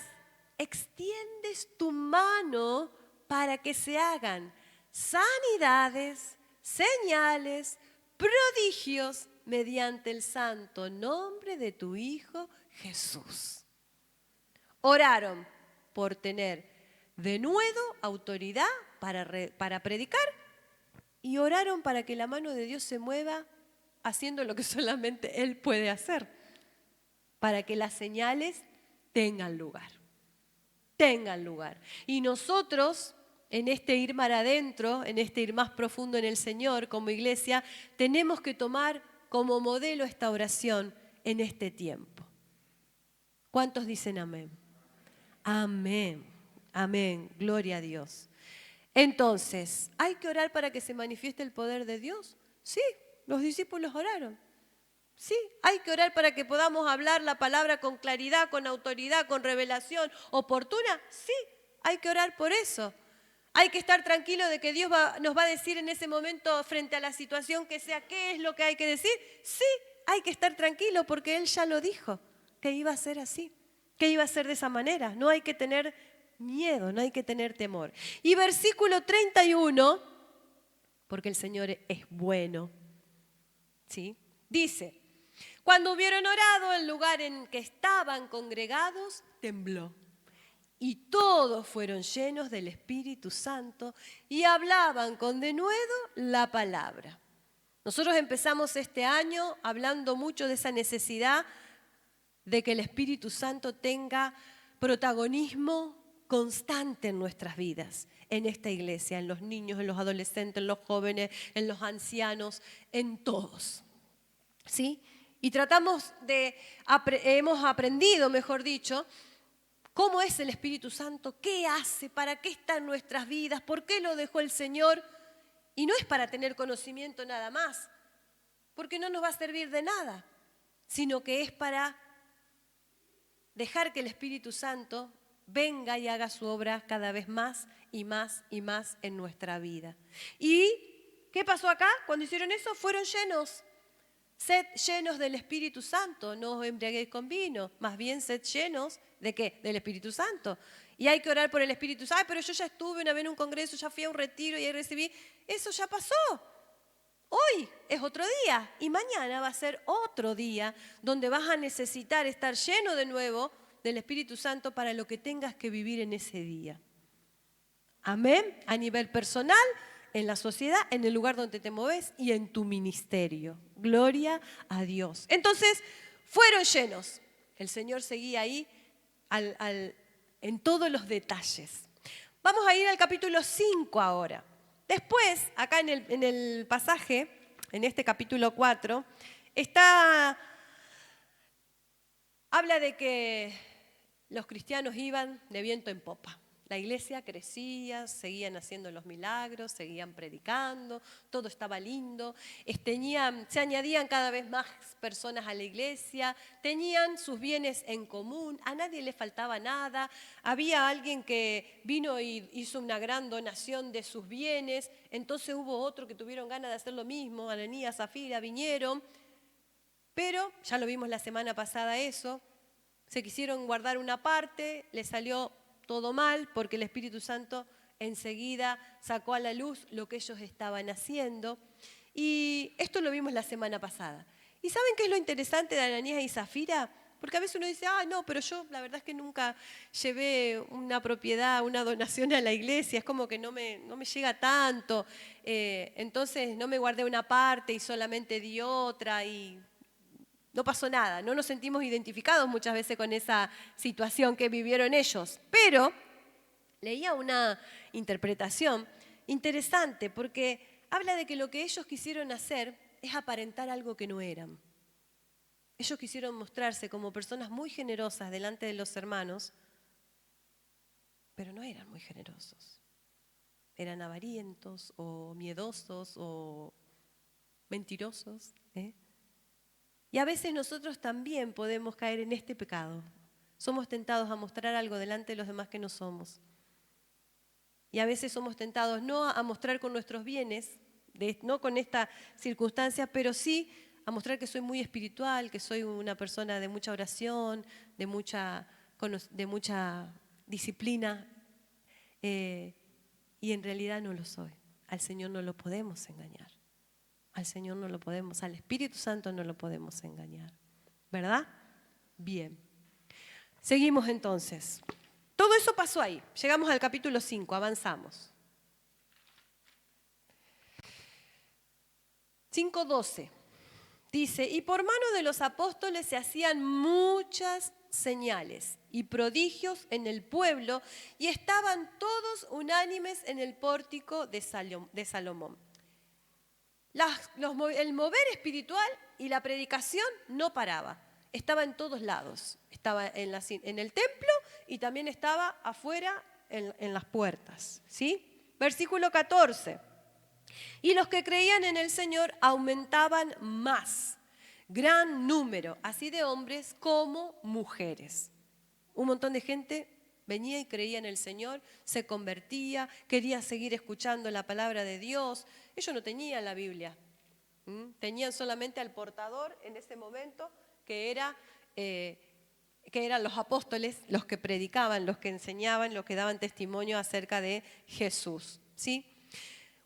[SPEAKER 1] extiendes tu mano para que se hagan sanidades, señales, prodigios mediante el santo nombre de tu Hijo Jesús. Oraron por tener denuedo autoridad para predicar y oraron para que la mano de Dios se mueva haciendo lo que solamente Él puede hacer, para que las señales tengan lugar. Y nosotros, en este ir mar adentro, en este ir más profundo en el Señor, como iglesia, tenemos que tomar como modelo esta oración en este tiempo. ¿Cuántos dicen amén? Amén, amén, gloria a Dios. Entonces, ¿hay que orar para que se manifieste el poder de Dios? Sí, los discípulos oraron. Sí, hay que orar para que podamos hablar la palabra con claridad, con autoridad, con revelación oportuna. Sí, hay que orar por eso. Hay que estar tranquilo de que Dios nos va a decir en ese momento frente a la situación que sea qué es lo que hay que decir. Sí, hay que estar tranquilo porque Él ya lo dijo, que iba a ser así, que iba a ser de esa manera. No hay que tener miedo, no hay que tener temor. Y versículo 31, porque el Señor es bueno, ¿sí? Dice, cuando hubieron orado, el lugar en que estaban congregados tembló. Y todos fueron llenos del Espíritu Santo y hablaban con denuedo la palabra. Nosotros empezamos este año hablando mucho de esa necesidad de que el Espíritu Santo tenga protagonismo constante en nuestras vidas, en esta iglesia, en los niños, en los adolescentes, en los jóvenes, en los ancianos, en todos. ¿Sí? Y hemos aprendido, mejor dicho, cómo es el Espíritu Santo, qué hace, para qué está en nuestras vidas, por qué lo dejó el Señor. Y no es para tener conocimiento nada más, porque no nos va a servir de nada, sino que es para dejar que el Espíritu Santo venga y haga su obra cada vez más y más y más en nuestra vida. ¿Y qué pasó acá? Cuando hicieron eso, fueron llenos. Sed llenos del Espíritu Santo, no os embriaguéis con vino, más bien sed llenos ¿de qué? Del Espíritu Santo. Y hay que orar por el Espíritu Santo. Pero yo ya estuve una vez en un congreso, ya fui a un retiro y ahí recibí. Eso ya pasó. Hoy es otro día y mañana va a ser otro día donde vas a necesitar estar lleno de nuevo del Espíritu Santo para lo que tengas que vivir en ese día. Amén. A nivel personal, en la sociedad, en el lugar donde te mueves y en tu ministerio. Gloria a Dios. Entonces, fueron llenos. El Señor seguía ahí al en todos los detalles. Vamos a ir al capítulo 5 ahora. Después, acá en el pasaje, en este capítulo 4, habla de que los cristianos iban de viento en popa. La iglesia crecía, seguían haciendo los milagros, seguían predicando, todo estaba lindo, se añadían cada vez más personas a la iglesia, tenían sus bienes en común, a nadie le faltaba nada, había alguien que vino y hizo una gran donación de sus bienes, entonces hubo otro que tuvieron ganas de hacer lo mismo, Ananías, Zafira, vinieron, pero ya lo vimos la semana pasada eso, se quisieron guardar una parte, les salió todo mal porque el Espíritu Santo enseguida sacó a la luz lo que ellos estaban haciendo. Y esto lo vimos la semana pasada. ¿Y saben qué es lo interesante de Ananías y Zafira? Porque a veces uno dice, no, pero yo la verdad es que nunca llevé una propiedad, una donación a la iglesia, es como que no me llega tanto, entonces no me guardé una parte y solamente di otra y no pasó nada, no nos sentimos identificados muchas veces con esa situación que vivieron ellos. Pero leía una interpretación interesante porque habla de que lo que ellos quisieron hacer es aparentar algo que no eran. Ellos quisieron mostrarse como personas muy generosas delante de los hermanos, pero no eran muy generosos. Eran avarientos o miedosos o mentirosos, Y a veces nosotros también podemos caer en este pecado. Somos tentados a mostrar algo delante de los demás que no somos. Y a veces somos tentados no a mostrar con nuestros bienes, no con esta circunstancia, pero sí a mostrar que soy muy espiritual, que soy una persona de mucha oración, de mucha disciplina, y en realidad no lo soy. Al Señor no lo podemos engañar. Al Señor no lo podemos, al Espíritu Santo no lo podemos engañar. ¿Verdad? Bien. Seguimos entonces. Todo eso pasó ahí. Llegamos al capítulo 5, avanzamos. 5:12. Dice, y por mano de los apóstoles se hacían muchas señales y prodigios en el pueblo y estaban todos unánimes en el pórtico de Salomón. El mover espiritual y la predicación no paraba, estaba en todos lados, estaba en el templo y también estaba afuera en las puertas, ¿sí? Versículo 14, y los que creían en el Señor aumentaban más, gran número, así de hombres como mujeres. Un montón de gente venía y creía en el Señor, se convertía, quería seguir escuchando la palabra de Dios. Ellos no tenían la Biblia, tenían solamente al portador en ese momento, que eran los apóstoles, los que predicaban, los que enseñaban, los que daban testimonio acerca de Jesús, ¿sí?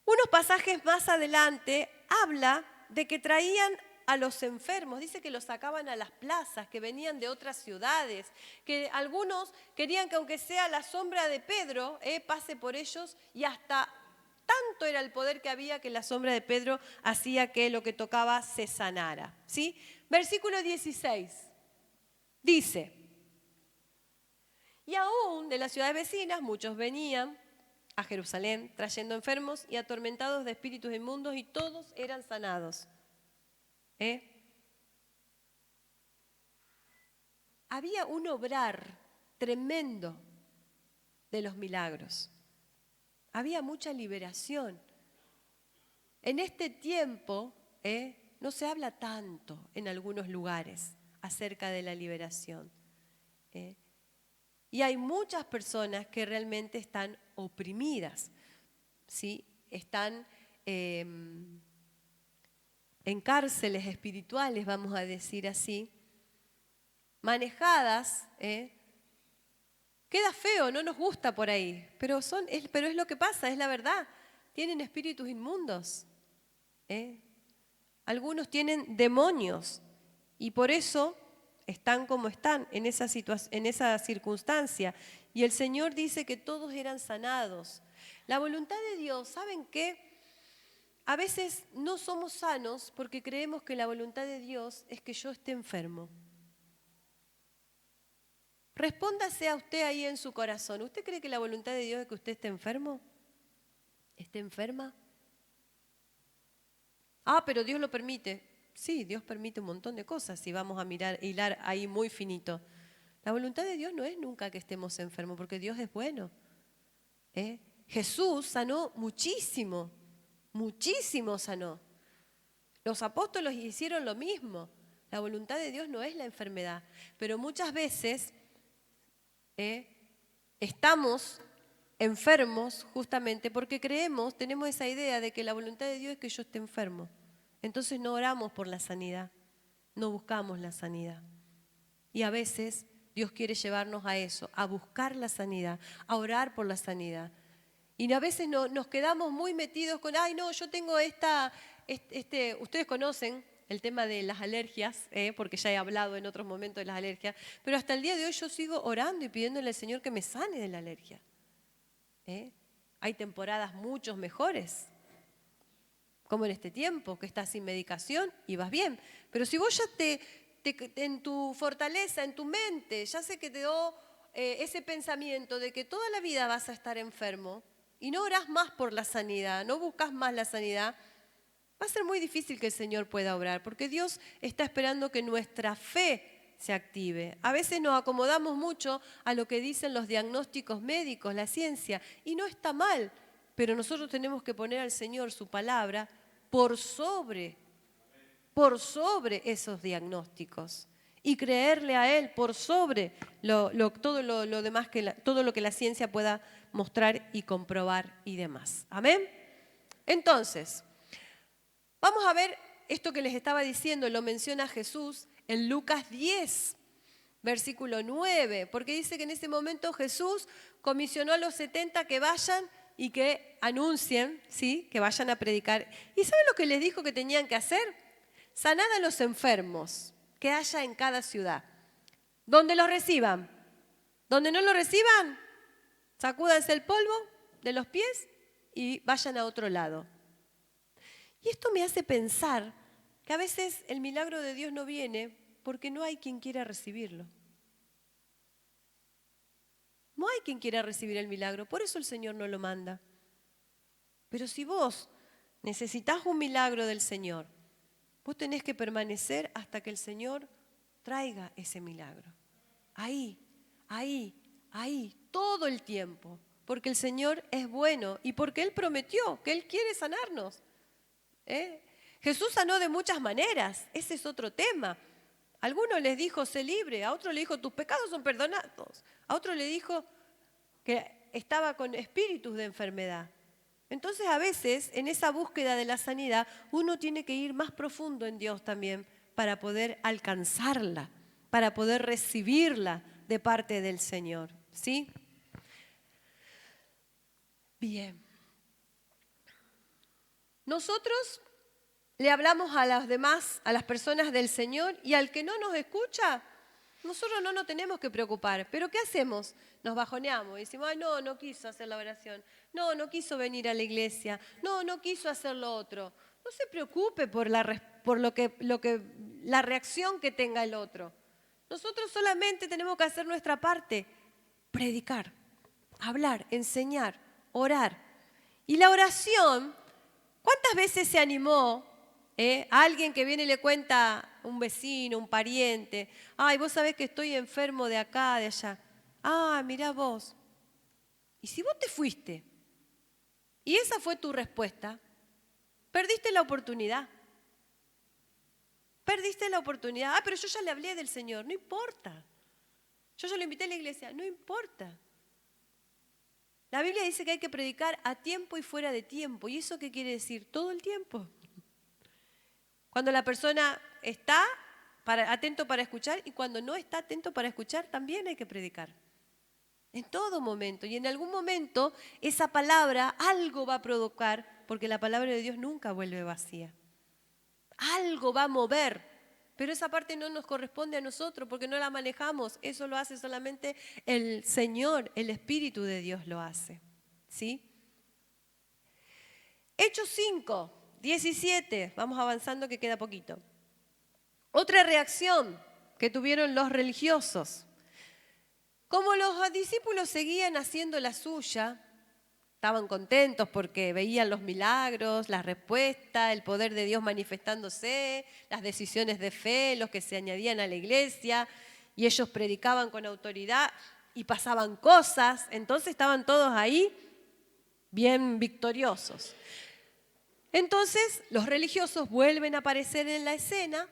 [SPEAKER 1] Unos pasajes más adelante habla de que traían a los enfermos, dice que los sacaban a las plazas, que venían de otras ciudades, que algunos querían que aunque sea la sombra de Pedro pase por ellos, y hasta tanto era el poder que había que la sombra de Pedro hacía que lo que tocaba se sanara, ¿sí? Versículo 16 dice, y aún de las ciudades vecinas muchos venían a Jerusalén trayendo enfermos y atormentados de espíritus inmundos, y todos eran sanados. Había un obrar tremendo de los milagros. Había mucha liberación. En este tiempo no se habla tanto en algunos lugares acerca de la liberación. Y hay muchas personas que realmente están oprimidas, ¿sí? Están en cárceles espirituales, vamos a decir así, manejadas, queda feo, no nos gusta por ahí, pero es lo que pasa, es la verdad. Tienen espíritus inmundos, algunos tienen demonios y por eso están como están en esa circunstancia. Y el Señor dice que todos eran sanados. La voluntad de Dios, ¿saben qué? A veces no somos sanos porque creemos que la voluntad de Dios es que yo esté enfermo. Respóndase a usted ahí en su corazón. ¿Usted cree que la voluntad de Dios es que usted esté enfermo? ¿Esté enferma? Ah, pero Dios lo permite. Sí, Dios permite un montón de cosas y vamos a hilar ahí muy finito. La voluntad de Dios no es nunca que estemos enfermos, porque Dios es bueno. Jesús sanó muchísimo, muchísimo sanó. Los apóstoles hicieron lo mismo. La voluntad de Dios no es la enfermedad, pero muchas veces estamos enfermos justamente porque tenemos esa idea de que la voluntad de Dios es que yo esté enfermo. Entonces no oramos por la sanidad, no buscamos la sanidad. Y a veces Dios quiere llevarnos a eso, a buscar la sanidad, a orar por la sanidad. Y a veces nos quedamos muy metidos con, ay no, yo tengo ustedes conocen el tema de las alergias, porque ya he hablado en otros momentos de las alergias, pero hasta el día de hoy yo sigo orando y pidiéndole al Señor que me sane de la alergia. Hay temporadas mucho mejores, como en este tiempo, que estás sin medicación y vas bien. Pero si vos ya en tu fortaleza, en tu mente, ya se quedó ese pensamiento de que toda la vida vas a estar enfermo y no orás más por la sanidad, no buscas más la sanidad, va a ser muy difícil que el Señor pueda obrar, porque Dios está esperando que nuestra fe se active. A veces nos acomodamos mucho a lo que dicen los diagnósticos médicos, la ciencia, y no está mal, pero nosotros tenemos que poner al Señor su palabra por sobre esos diagnósticos y creerle a Él por sobre todo lo demás, todo lo que la ciencia pueda mostrar y comprobar y demás. Amén. Entonces, vamos a ver esto que les estaba diciendo, lo menciona Jesús en Lucas 10, versículo 9, porque dice que en ese momento Jesús comisionó a los 70 que vayan y que anuncien, ¿sí? Que vayan a predicar. ¿Y saben lo que les dijo que tenían que hacer? Sanad a los enfermos que haya en cada ciudad. Donde los reciban. Donde no los reciban, sacúdanse el polvo de los pies y vayan a otro lado. Y esto me hace pensar que a veces el milagro de Dios no viene porque no hay quien quiera recibirlo. No hay quien quiera recibir el milagro, por eso el Señor no lo manda. Pero si vos necesitás un milagro del Señor, vos tenés que permanecer hasta que el Señor traiga ese milagro. Ahí, todo el tiempo. Porque el Señor es bueno y porque Él prometió que Él quiere sanarnos. Jesús sanó de muchas maneras, ese es otro tema. A algunos les dijo, sé libre, a otros le dijo, tus pecados son perdonados. A otro le dijo que estaba con espíritus de enfermedad. Entonces a veces en esa búsqueda de la sanidad uno tiene que ir más profundo en Dios también para poder alcanzarla, para poder recibirla de parte del Señor. ¿Sí? Bien. Nosotros le hablamos a las demás, a las personas del Señor, y al que no nos escucha, nosotros no nos tenemos que preocupar. ¿Pero qué hacemos? Nos bajoneamos y decimos, ay, no quiso hacer la oración, no quiso venir a la iglesia, no quiso hacer lo otro. No se preocupe por la reacción que tenga el otro. Nosotros solamente tenemos que hacer nuestra parte, predicar, hablar, enseñar, orar. Y la oración, ¿cuántas veces se animó a alguien que viene y le cuenta a un vecino, un pariente, ay, vos sabés que estoy enfermo de acá, de allá? Ah, mirá vos. Y si vos te fuiste y esa fue tu respuesta, perdiste la oportunidad. Perdiste la oportunidad. Ah, pero yo ya le hablé del Señor. No importa. Yo ya lo invité a la iglesia. No importa. La Biblia dice que hay que predicar a tiempo y fuera de tiempo. ¿Y eso qué quiere decir? Todo el tiempo. Cuando la persona está atento para escuchar y cuando no está atento para escuchar, también hay que predicar. En todo momento. Y en algún momento esa palabra algo va a provocar, porque la palabra de Dios nunca vuelve vacía. Algo va a mover, pero esa parte no nos corresponde a nosotros porque no la manejamos. Eso lo hace solamente el Señor, el Espíritu de Dios lo hace. ¿Sí? Hechos 5, 17, vamos avanzando que queda poquito. Otra reacción que tuvieron los religiosos. Como los discípulos seguían haciendo la suya, estaban contentos porque veían los milagros, la respuesta, el poder de Dios manifestándose, las decisiones de fe, los que se añadían a la iglesia, y ellos predicaban con autoridad y pasaban cosas, entonces estaban todos ahí bien victoriosos. Entonces los religiosos vuelven a aparecer en la escena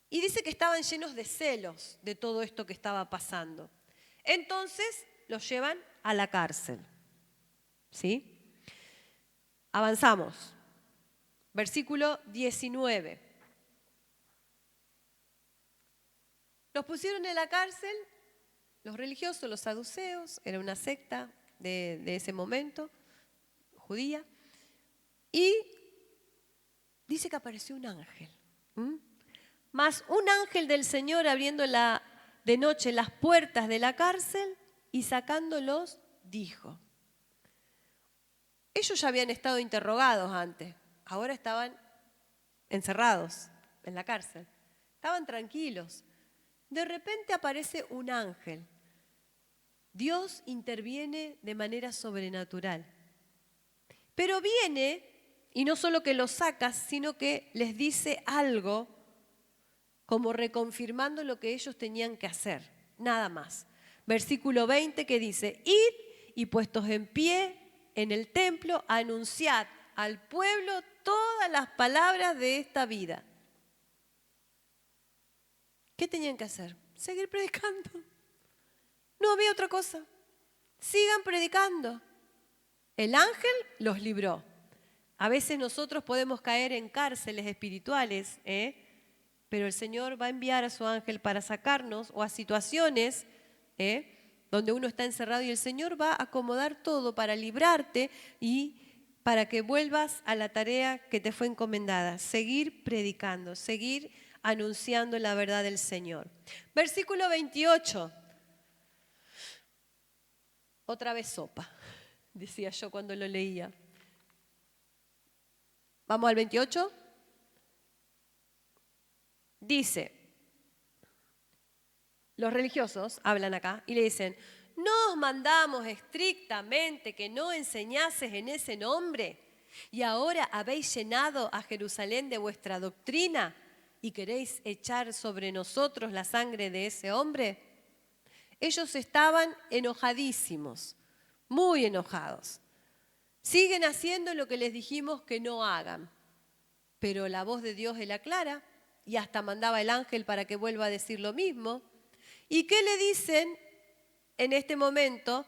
[SPEAKER 1] y dice que estaban llenos de celos de todo esto que estaba pasando. Entonces los llevan a la cárcel. ¿Sí? Avanzamos. Versículo 19. Los pusieron en la cárcel, los religiosos, los saduceos, era una secta de ese momento, judía, y dice que apareció un ángel. Mas un ángel del Señor abriendo de noche las puertas de la cárcel y sacándolos, dijo. Ellos ya habían estado interrogados antes, ahora estaban encerrados en la cárcel, estaban tranquilos. De repente aparece un ángel. Dios interviene de manera sobrenatural. Pero viene, y no solo que los saca, sino que les dice algo como reconfirmando lo que ellos tenían que hacer, nada más. Versículo 20 que dice, id y puestos en pie en el templo, anunciad al pueblo todas las palabras de esta vida. ¿Qué tenían que hacer? Seguir predicando. No había otra cosa. Sigan predicando. El ángel los libró. A veces nosotros podemos caer en cárceles espirituales, pero el Señor va a enviar a su ángel para sacarnos, o a situaciones donde uno está encerrado, y el Señor va a acomodar todo para librarte y para que vuelvas a la tarea que te fue encomendada. Seguir predicando, seguir anunciando la verdad del Señor. Versículo 28. Otra vez sopa, decía yo cuando lo leía. Vamos al 28. Dice, los religiosos hablan acá y le dicen, ¿no os mandamos estrictamente que no enseñases en ese nombre? Y ahora habéis llenado a Jerusalén de vuestra doctrina y queréis echar sobre nosotros la sangre de ese hombre. Ellos estaban enojadísimos, muy enojados. Siguen haciendo lo que les dijimos que no hagan, pero la voz de Dios era clara y hasta mandaba el ángel para que vuelva a decir lo mismo. ¿Y qué le dicen en este momento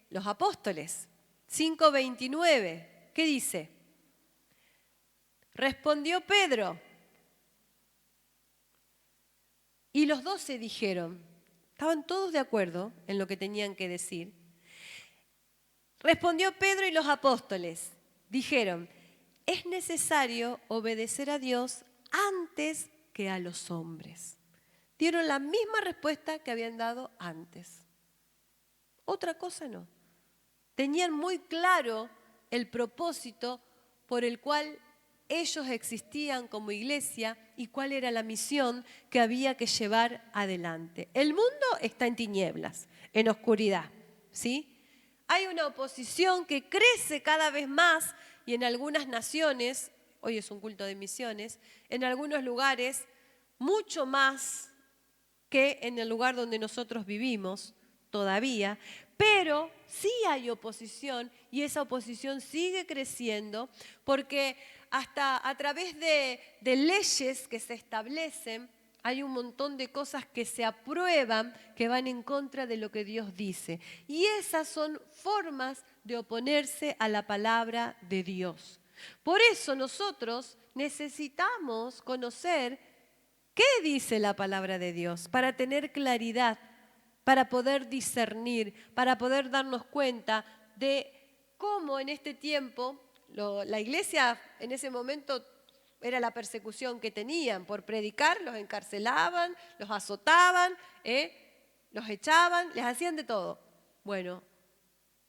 [SPEAKER 1] los apóstoles? 5:29, ¿qué dice? Respondió Pedro. Y los 12 dijeron, estaban todos de acuerdo en lo que tenían que decir. Respondió Pedro y los apóstoles dijeron, es necesario obedecer a Dios antes que a los hombres. Dieron la misma respuesta que habían dado antes. Otra cosa no. Tenían muy claro el propósito por el cual ellos existían como iglesia y cuál era la misión que había que llevar adelante. El mundo está en tinieblas, en oscuridad, ¿sí? Hay una oposición que crece cada vez más y en algunas naciones, hoy es un culto de misiones, en algunos lugares mucho más que en el lugar donde nosotros vivimos todavía, pero sí hay oposición y esa oposición sigue creciendo porque hasta a través de leyes que se establecen hay un montón de cosas que se aprueban que van en contra de lo que Dios dice. Y esas son formas de oponerse a la palabra de Dios. Por eso nosotros necesitamos conocer qué dice la palabra de Dios para tener claridad, para poder discernir, para poder darnos cuenta de cómo en este tiempo la iglesia en ese momento era la persecución que tenían por predicar, los encarcelaban, los azotaban, los echaban, les hacían de todo. Bueno,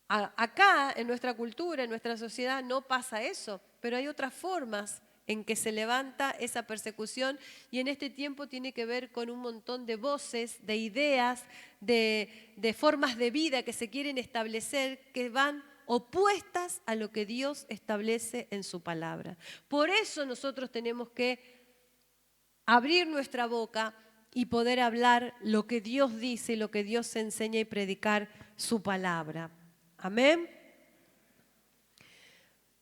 [SPEAKER 1] acá en nuestra cultura, en nuestra sociedad no pasa eso, pero hay otras formas en que se levanta esa persecución y en este tiempo tiene que ver con un montón de voces, de ideas, de formas de vida que se quieren establecer que van opuestas a lo que Dios establece en su palabra. Por eso nosotros tenemos que abrir nuestra boca y poder hablar lo que Dios dice, lo que Dios enseña y predicar su palabra. Amén.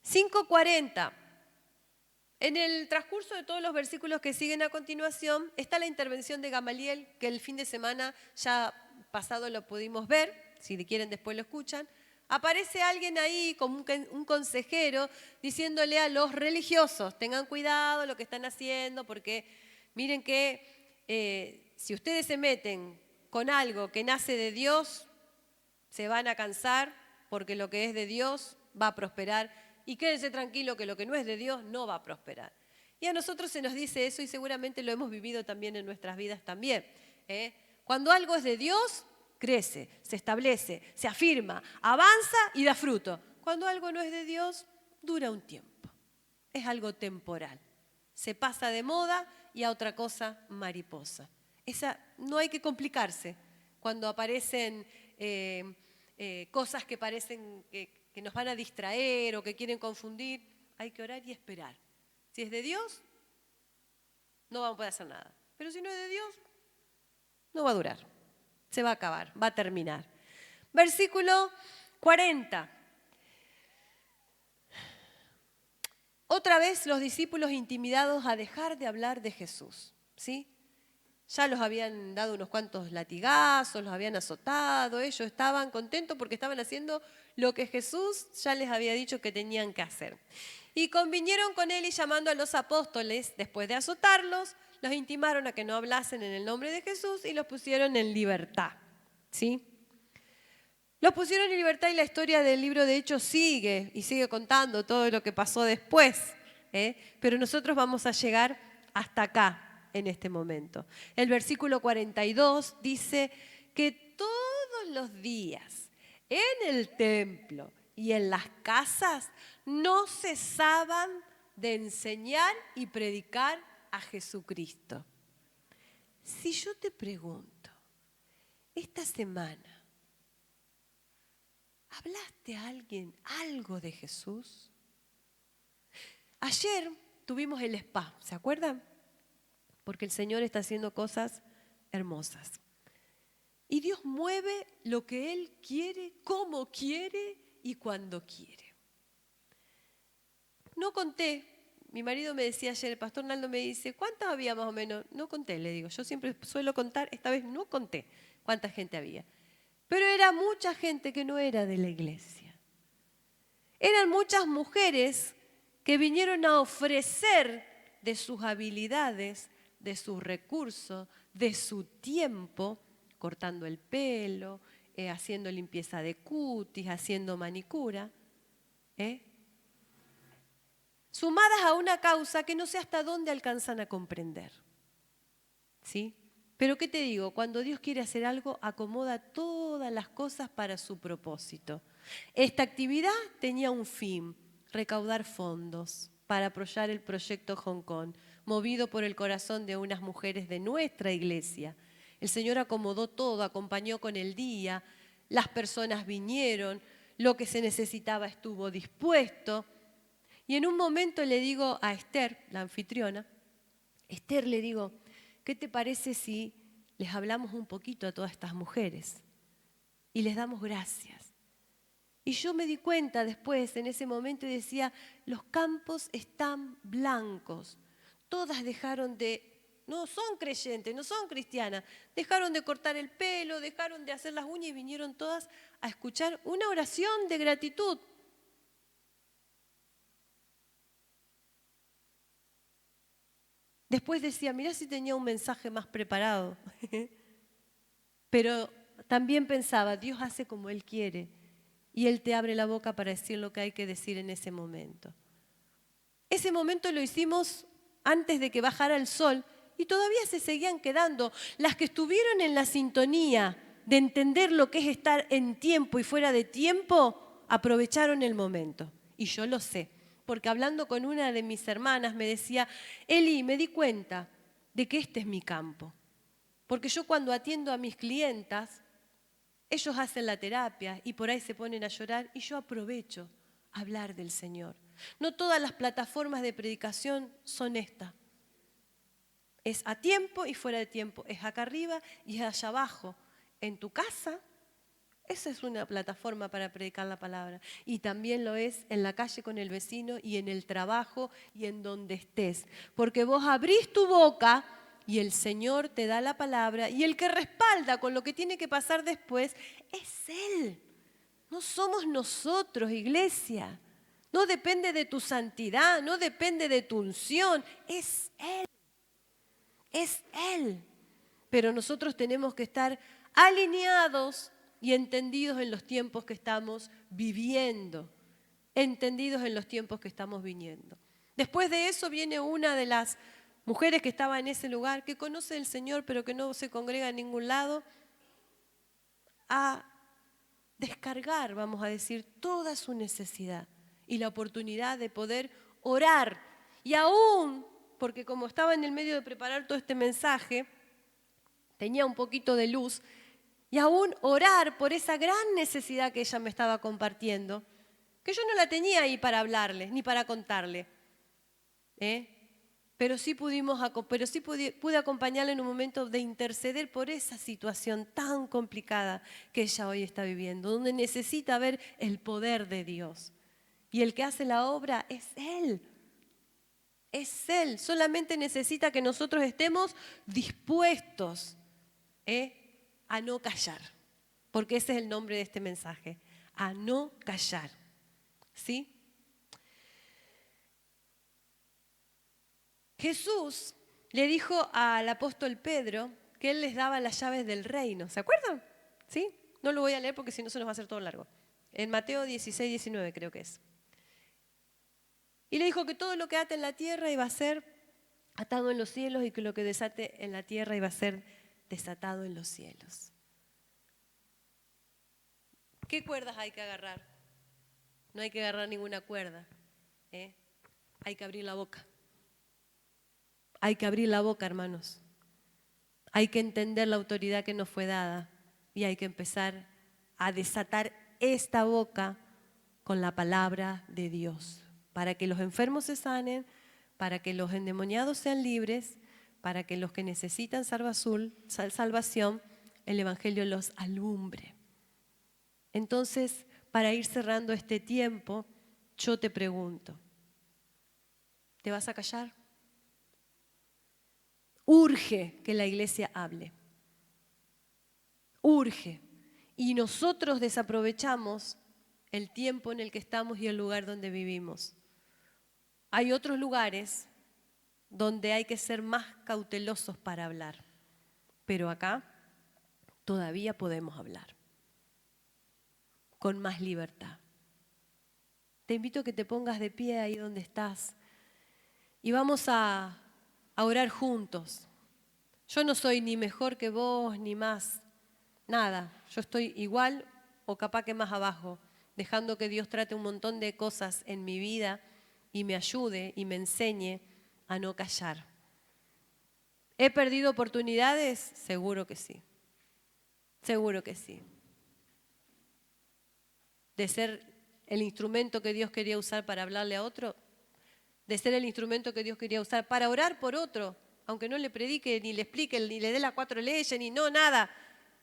[SPEAKER 1] 5:40. En el transcurso de todos los versículos que siguen a continuación está la intervención de Gamaliel, que el fin de semana ya pasado lo pudimos ver, si quieren después lo escuchan. Aparece alguien ahí como un consejero diciéndole a los religiosos, tengan cuidado lo que están haciendo porque miren que si ustedes se meten con algo que nace de Dios, se van a cansar porque lo que es de Dios va a prosperar. Y quédense tranquilo que lo que no es de Dios no va a prosperar. Y a nosotros se nos dice eso y seguramente lo hemos vivido también en nuestras vidas también. Cuando algo es de Dios, crece, se establece, se afirma, avanza y da fruto. Cuando algo no es de Dios, dura un tiempo. Es algo temporal. Se pasa de moda y a otra cosa mariposa. No hay que complicarse cuando aparecen cosas que parecen que nos van a distraer o que quieren confundir. Hay que orar y esperar. Si es de Dios, no vamos a poder hacer nada. Pero si no es de Dios, no va a durar. Se va a acabar, va a terminar. Versículo 40. Otra vez los discípulos intimidados a dejar de hablar de Jesús, ¿sí? Ya los habían dado unos cuantos latigazos, los habían azotado, ellos estaban contentos porque estaban haciendo lo que Jesús ya les había dicho que tenían que hacer. Y convinieron con él y llamando a los apóstoles, después de azotarlos, los intimaron a que no hablasen en el nombre de Jesús y los pusieron en libertad, ¿sí? Los pusieron en libertad y la historia del libro de Hechos sigue y sigue contando todo lo que pasó después, pero nosotros vamos a llegar hasta acá en este momento. El versículo 42 dice que todos los días en el templo y en las casas no cesaban de enseñar y predicar a Jesucristo. Si yo te pregunto, esta semana, ¿hablaste a alguien algo de Jesús? Ayer tuvimos el spa, ¿se acuerdan? Porque el Señor está haciendo cosas hermosas. Y Dios mueve lo que Él quiere, como quiere y cuando quiere. No conté, mi marido me decía ayer, el pastor Naldo me dice, ¿cuántas había más o menos? No conté, le digo, yo siempre suelo contar, esta vez no conté cuánta gente había. Pero era mucha gente que no era de la iglesia. Eran muchas mujeres que vinieron a ofrecer de sus habilidades, de sus recursos, de su tiempo, cortando el pelo, haciendo limpieza de cutis, haciendo manicura, sumadas a una causa que no sé hasta dónde alcanzan a comprender. ¿Sí? Pero ¿qué te digo? Cuando Dios quiere hacer algo, acomoda todas las cosas para su propósito. Esta actividad tenía un fin, recaudar fondos para apoyar el proyecto Hong Kong, movido por el corazón de unas mujeres de nuestra iglesia. El Señor acomodó todo, acompañó con el día, las personas vinieron, lo que se necesitaba estuvo dispuesto. Y en un momento le digo a Esther, la anfitriona, Esther, le digo, ¿qué te parece si les hablamos un poquito a todas estas mujeres y les damos gracias? Y yo me di cuenta después, en ese momento, y decía, los campos están blancos. Todas dejaron no son creyentes, no son cristianas, dejaron de cortar el pelo, dejaron de hacer las uñas y vinieron todas a escuchar una oración de gratitud. Después decía, mirá si tenía un mensaje más preparado. Pero también pensaba, Dios hace como Él quiere y Él te abre la boca para decir lo que hay que decir en ese momento. Ese momento lo hicimos antes de que bajara el sol y todavía se seguían quedando. Las que estuvieron en la sintonía de entender lo que es estar en tiempo y fuera de tiempo, aprovecharon el momento. Y yo lo sé, porque hablando con una de mis hermanas me decía, Eli, me di cuenta de que este es mi campo. Porque yo cuando atiendo a mis clientas, ellos hacen la terapia y por ahí se ponen a llorar y yo aprovecho a hablar del Señor. No todas las plataformas de predicación son estas. Es a tiempo y fuera de tiempo. Es acá arriba y es allá abajo. En tu casa, esa es una plataforma para predicar la palabra. Y también lo es en la calle con el vecino y en el trabajo y en donde estés. Porque vos abrís tu boca y el Señor te da la palabra y el que respalda con lo que tiene que pasar después es Él. No somos nosotros, iglesia. No depende de tu santidad, no depende de tu unción. Es Él. Es Él. Pero nosotros tenemos que estar alineados y entendidos en los tiempos que estamos viviendo. Entendidos en los tiempos que estamos viviendo. Después de eso viene una de las mujeres que estaba en ese lugar, que conoce al Señor pero que no se congrega en ningún lado, a descargar, vamos a decir, toda su necesidad y la oportunidad de poder orar. Y aún, porque como estaba en el medio de preparar todo este mensaje, tenía un poquito de luz, y aún orar por esa gran necesidad que ella me estaba compartiendo, que yo no la tenía ahí para hablarle, ni para contarle. Pero sí pude acompañarla en un momento de interceder por esa situación tan complicada que ella hoy está viviendo, donde necesita ver el poder de Dios. Y el que hace la obra es Él. Es Él. Solamente necesita que nosotros estemos dispuestos a no callar. Porque ese es el nombre de este mensaje. A no callar. ¿Sí? Jesús le dijo al apóstol Pedro que Él les daba las llaves del reino. ¿Se acuerdan? ¿Sí? No lo voy a leer porque si no se nos va a hacer todo largo. En Mateo 16, 19 creo que es. Y le dijo que todo lo que ate en la tierra iba a ser atado en los cielos y que lo que desate en la tierra iba a ser desatado en los cielos. ¿Qué cuerdas hay que agarrar? No hay que agarrar ninguna cuerda. Hay que abrir la boca. Hay que abrir la boca, hermanos. Hay que entender la autoridad que nos fue dada y hay que empezar a desatar esta boca con la palabra de Dios, para que los enfermos se sanen, para que los endemoniados sean libres, para que los que necesitan salvación, el Evangelio los alumbre. Entonces, para ir cerrando este tiempo, yo te pregunto, ¿te vas a callar? Urge que la iglesia hable. Urge. Y nosotros desaprovechamos el tiempo en el que estamos y el lugar donde vivimos. Hay otros lugares donde hay que ser más cautelosos para hablar. Pero acá todavía podemos hablar. Con más libertad. Te invito a que te pongas de pie ahí donde estás. Y vamos a orar juntos. Yo no soy ni mejor que vos, ni más. Nada. Yo estoy igual o capaz que más abajo, dejando que Dios trate un montón de cosas en mi vida y me ayude y me enseñe a no callar. ¿He perdido oportunidades? Seguro que sí. Seguro que sí. De ser el instrumento que Dios quería usar para hablarle a otro, de ser el instrumento que Dios quería usar para orar por otro, aunque no le predique, ni le explique, ni le dé las 4 leyes, ni no, nada.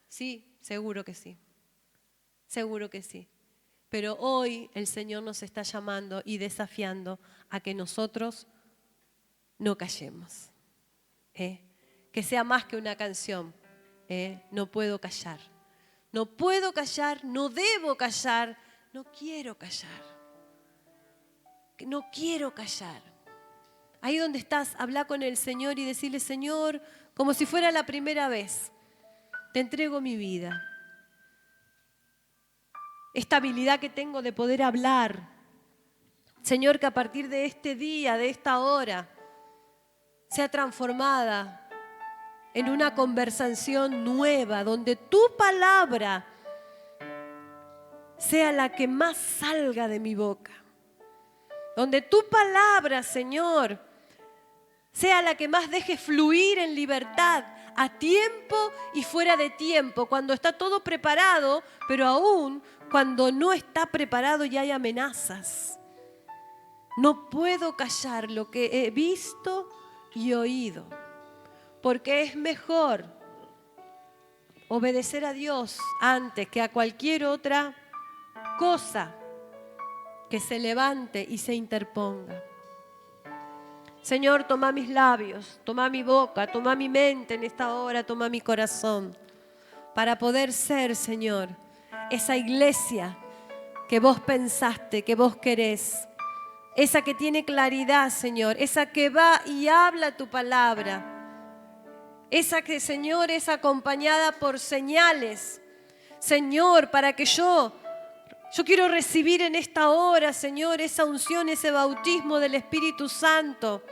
[SPEAKER 1] Sí, seguro que sí. Seguro que sí. Pero hoy el Señor nos está llamando y desafiando a que nosotros no callemos. Que sea más que una canción. No puedo callar. No puedo callar, no debo callar, no quiero callar. No quiero callar. Ahí donde estás, habla con el Señor y decirle, Señor, como si fuera la primera vez, te entrego mi vida. Esta habilidad que tengo de poder hablar. Señor, que a partir de este día, de esta hora, sea transformada en una conversación nueva, donde tu palabra sea la que más salga de mi boca. donde tu palabra, Señor, sea la que más deje fluir en libertad, a tiempo y fuera de tiempo, cuando está todo preparado, pero aún cuando no está preparado y hay amenazas. No puedo callar lo que he visto y oído, porque es mejor obedecer a Dios antes que a cualquier otra cosa que se levante y se interponga. Señor, toma mis labios, toma mi boca, toma mi mente en esta hora, toma mi corazón, para poder ser, Señor, esa iglesia que vos pensaste, que vos querés, esa que tiene claridad, Señor, esa que va y habla tu palabra, esa que, Señor, es acompañada por señales, Señor, para que yo quiero recibir en esta hora, Señor, esa unción, ese bautismo del Espíritu Santo,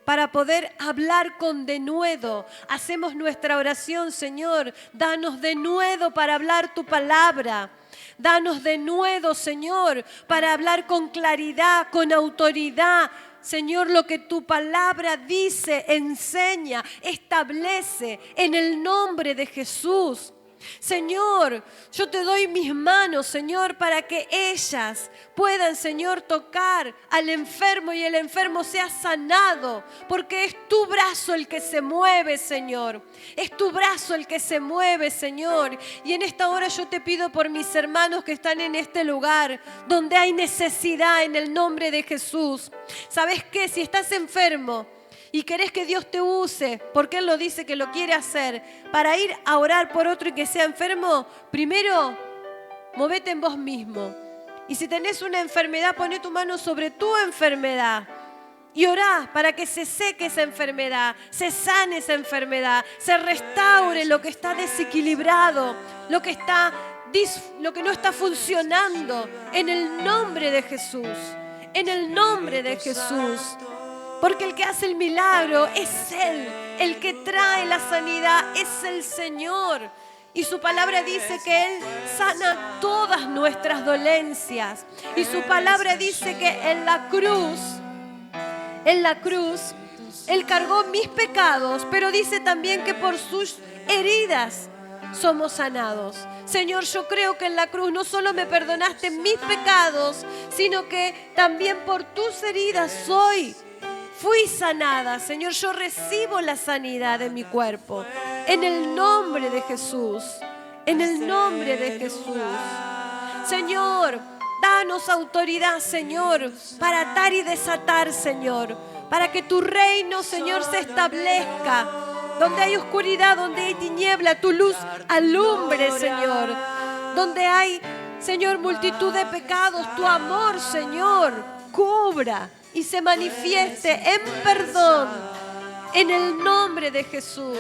[SPEAKER 1] para poder hablar con denuedo. Hacemos nuestra oración, Señor, danos denuedo para hablar tu palabra. Danos denuedo, Señor, para hablar con claridad, con autoridad. Señor, lo que tu palabra dice, enseña, establece en el nombre de Jesús. Señor, yo te doy mis manos, Señor, para que ellas puedan, Señor, tocar al enfermo y el enfermo sea sanado, porque es tu brazo el que se mueve, Señor. Es tu brazo el que se mueve, Señor. Y en esta hora yo te pido por mis hermanos que están en este lugar, donde hay necesidad, en el nombre de Jesús. ¿Sabes qué? Si estás enfermo y querés que Dios te use, porque Él lo dice que lo quiere hacer, para ir a orar por otro y que sea enfermo, primero, movete en vos mismo. Y si tenés una enfermedad, poné tu mano sobre tu enfermedad y orá para que se seque esa enfermedad, se sane esa enfermedad, se restaure lo que está desequilibrado, lo que no está funcionando, en el nombre de Jesús, en el nombre de Jesús. Porque el que hace el milagro es Él, el que trae la sanidad es el Señor. Y su palabra dice que Él sana todas nuestras dolencias. Y su palabra dice que en la cruz, Él cargó mis pecados, pero dice también que por sus heridas somos sanados. Señor, yo creo que en la cruz no solo me perdonaste mis pecados, sino que también por tus heridas fui sanada. Señor, yo recibo la sanidad de mi cuerpo. En el nombre de Jesús. En el nombre de Jesús. Señor, danos autoridad, Señor, para atar y desatar, Señor. Para que tu reino, Señor, se establezca. Donde hay oscuridad, donde hay tiniebla, tu luz alumbre, Señor. Donde hay, Señor, multitud de pecados, tu amor, Señor, cubra y se manifieste en perdón, en el nombre de Jesús,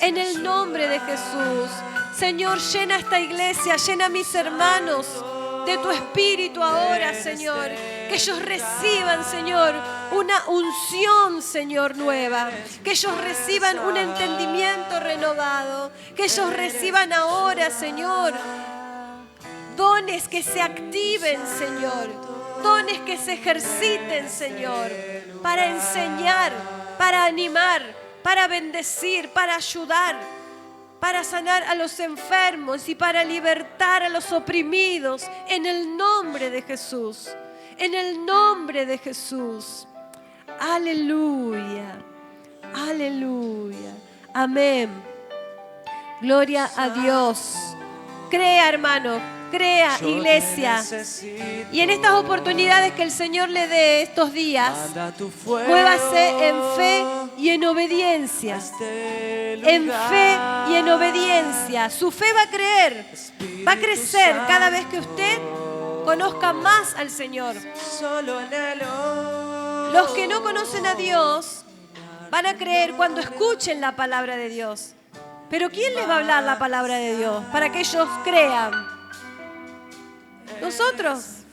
[SPEAKER 1] en el nombre de Jesús. Señor, llena esta iglesia, llena a mis hermanos de tu Espíritu ahora, Señor. Que ellos reciban, Señor, una unción, Señor, nueva. Que ellos reciban un entendimiento renovado. Que ellos reciban ahora, Señor, dones que se activen, Señor. Dones que se ejerciten, Señor, para enseñar, para animar, para bendecir, para ayudar, para sanar a los enfermos y para libertar a los oprimidos, en el nombre de Jesús, en el nombre de Jesús. Aleluya, aleluya, amén. Gloria a Dios. Crea, hermano. Crea, iglesia. Y en estas oportunidades que el Señor le dé estos días, muévase en fe y en obediencia. En fe y en obediencia. Su fe va a crecer cada vez que usted conozca más al Señor. Los que no conocen a Dios van a creer cuando escuchen la palabra de Dios. Pero ¿quién les va a hablar la palabra de Dios para que ellos crean? Nosotros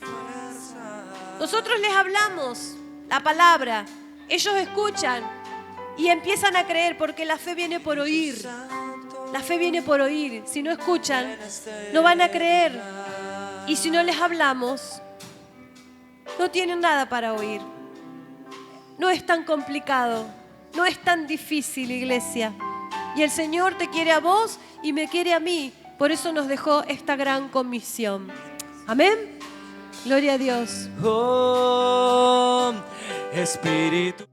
[SPEAKER 1] les hablamos la palabra, ellos escuchan y empiezan a creer, porque la fe viene por oír. La fe viene por oír. Si no escuchan, no van a creer. Y si no les hablamos, No tienen nada para oír. No es tan complicado, no es tan difícil, iglesia. Y el Señor te quiere a vos y me quiere a mí. Por eso nos dejó esta gran comisión. Amén. Gloria a Dios.
[SPEAKER 2] Oh, Espíritu.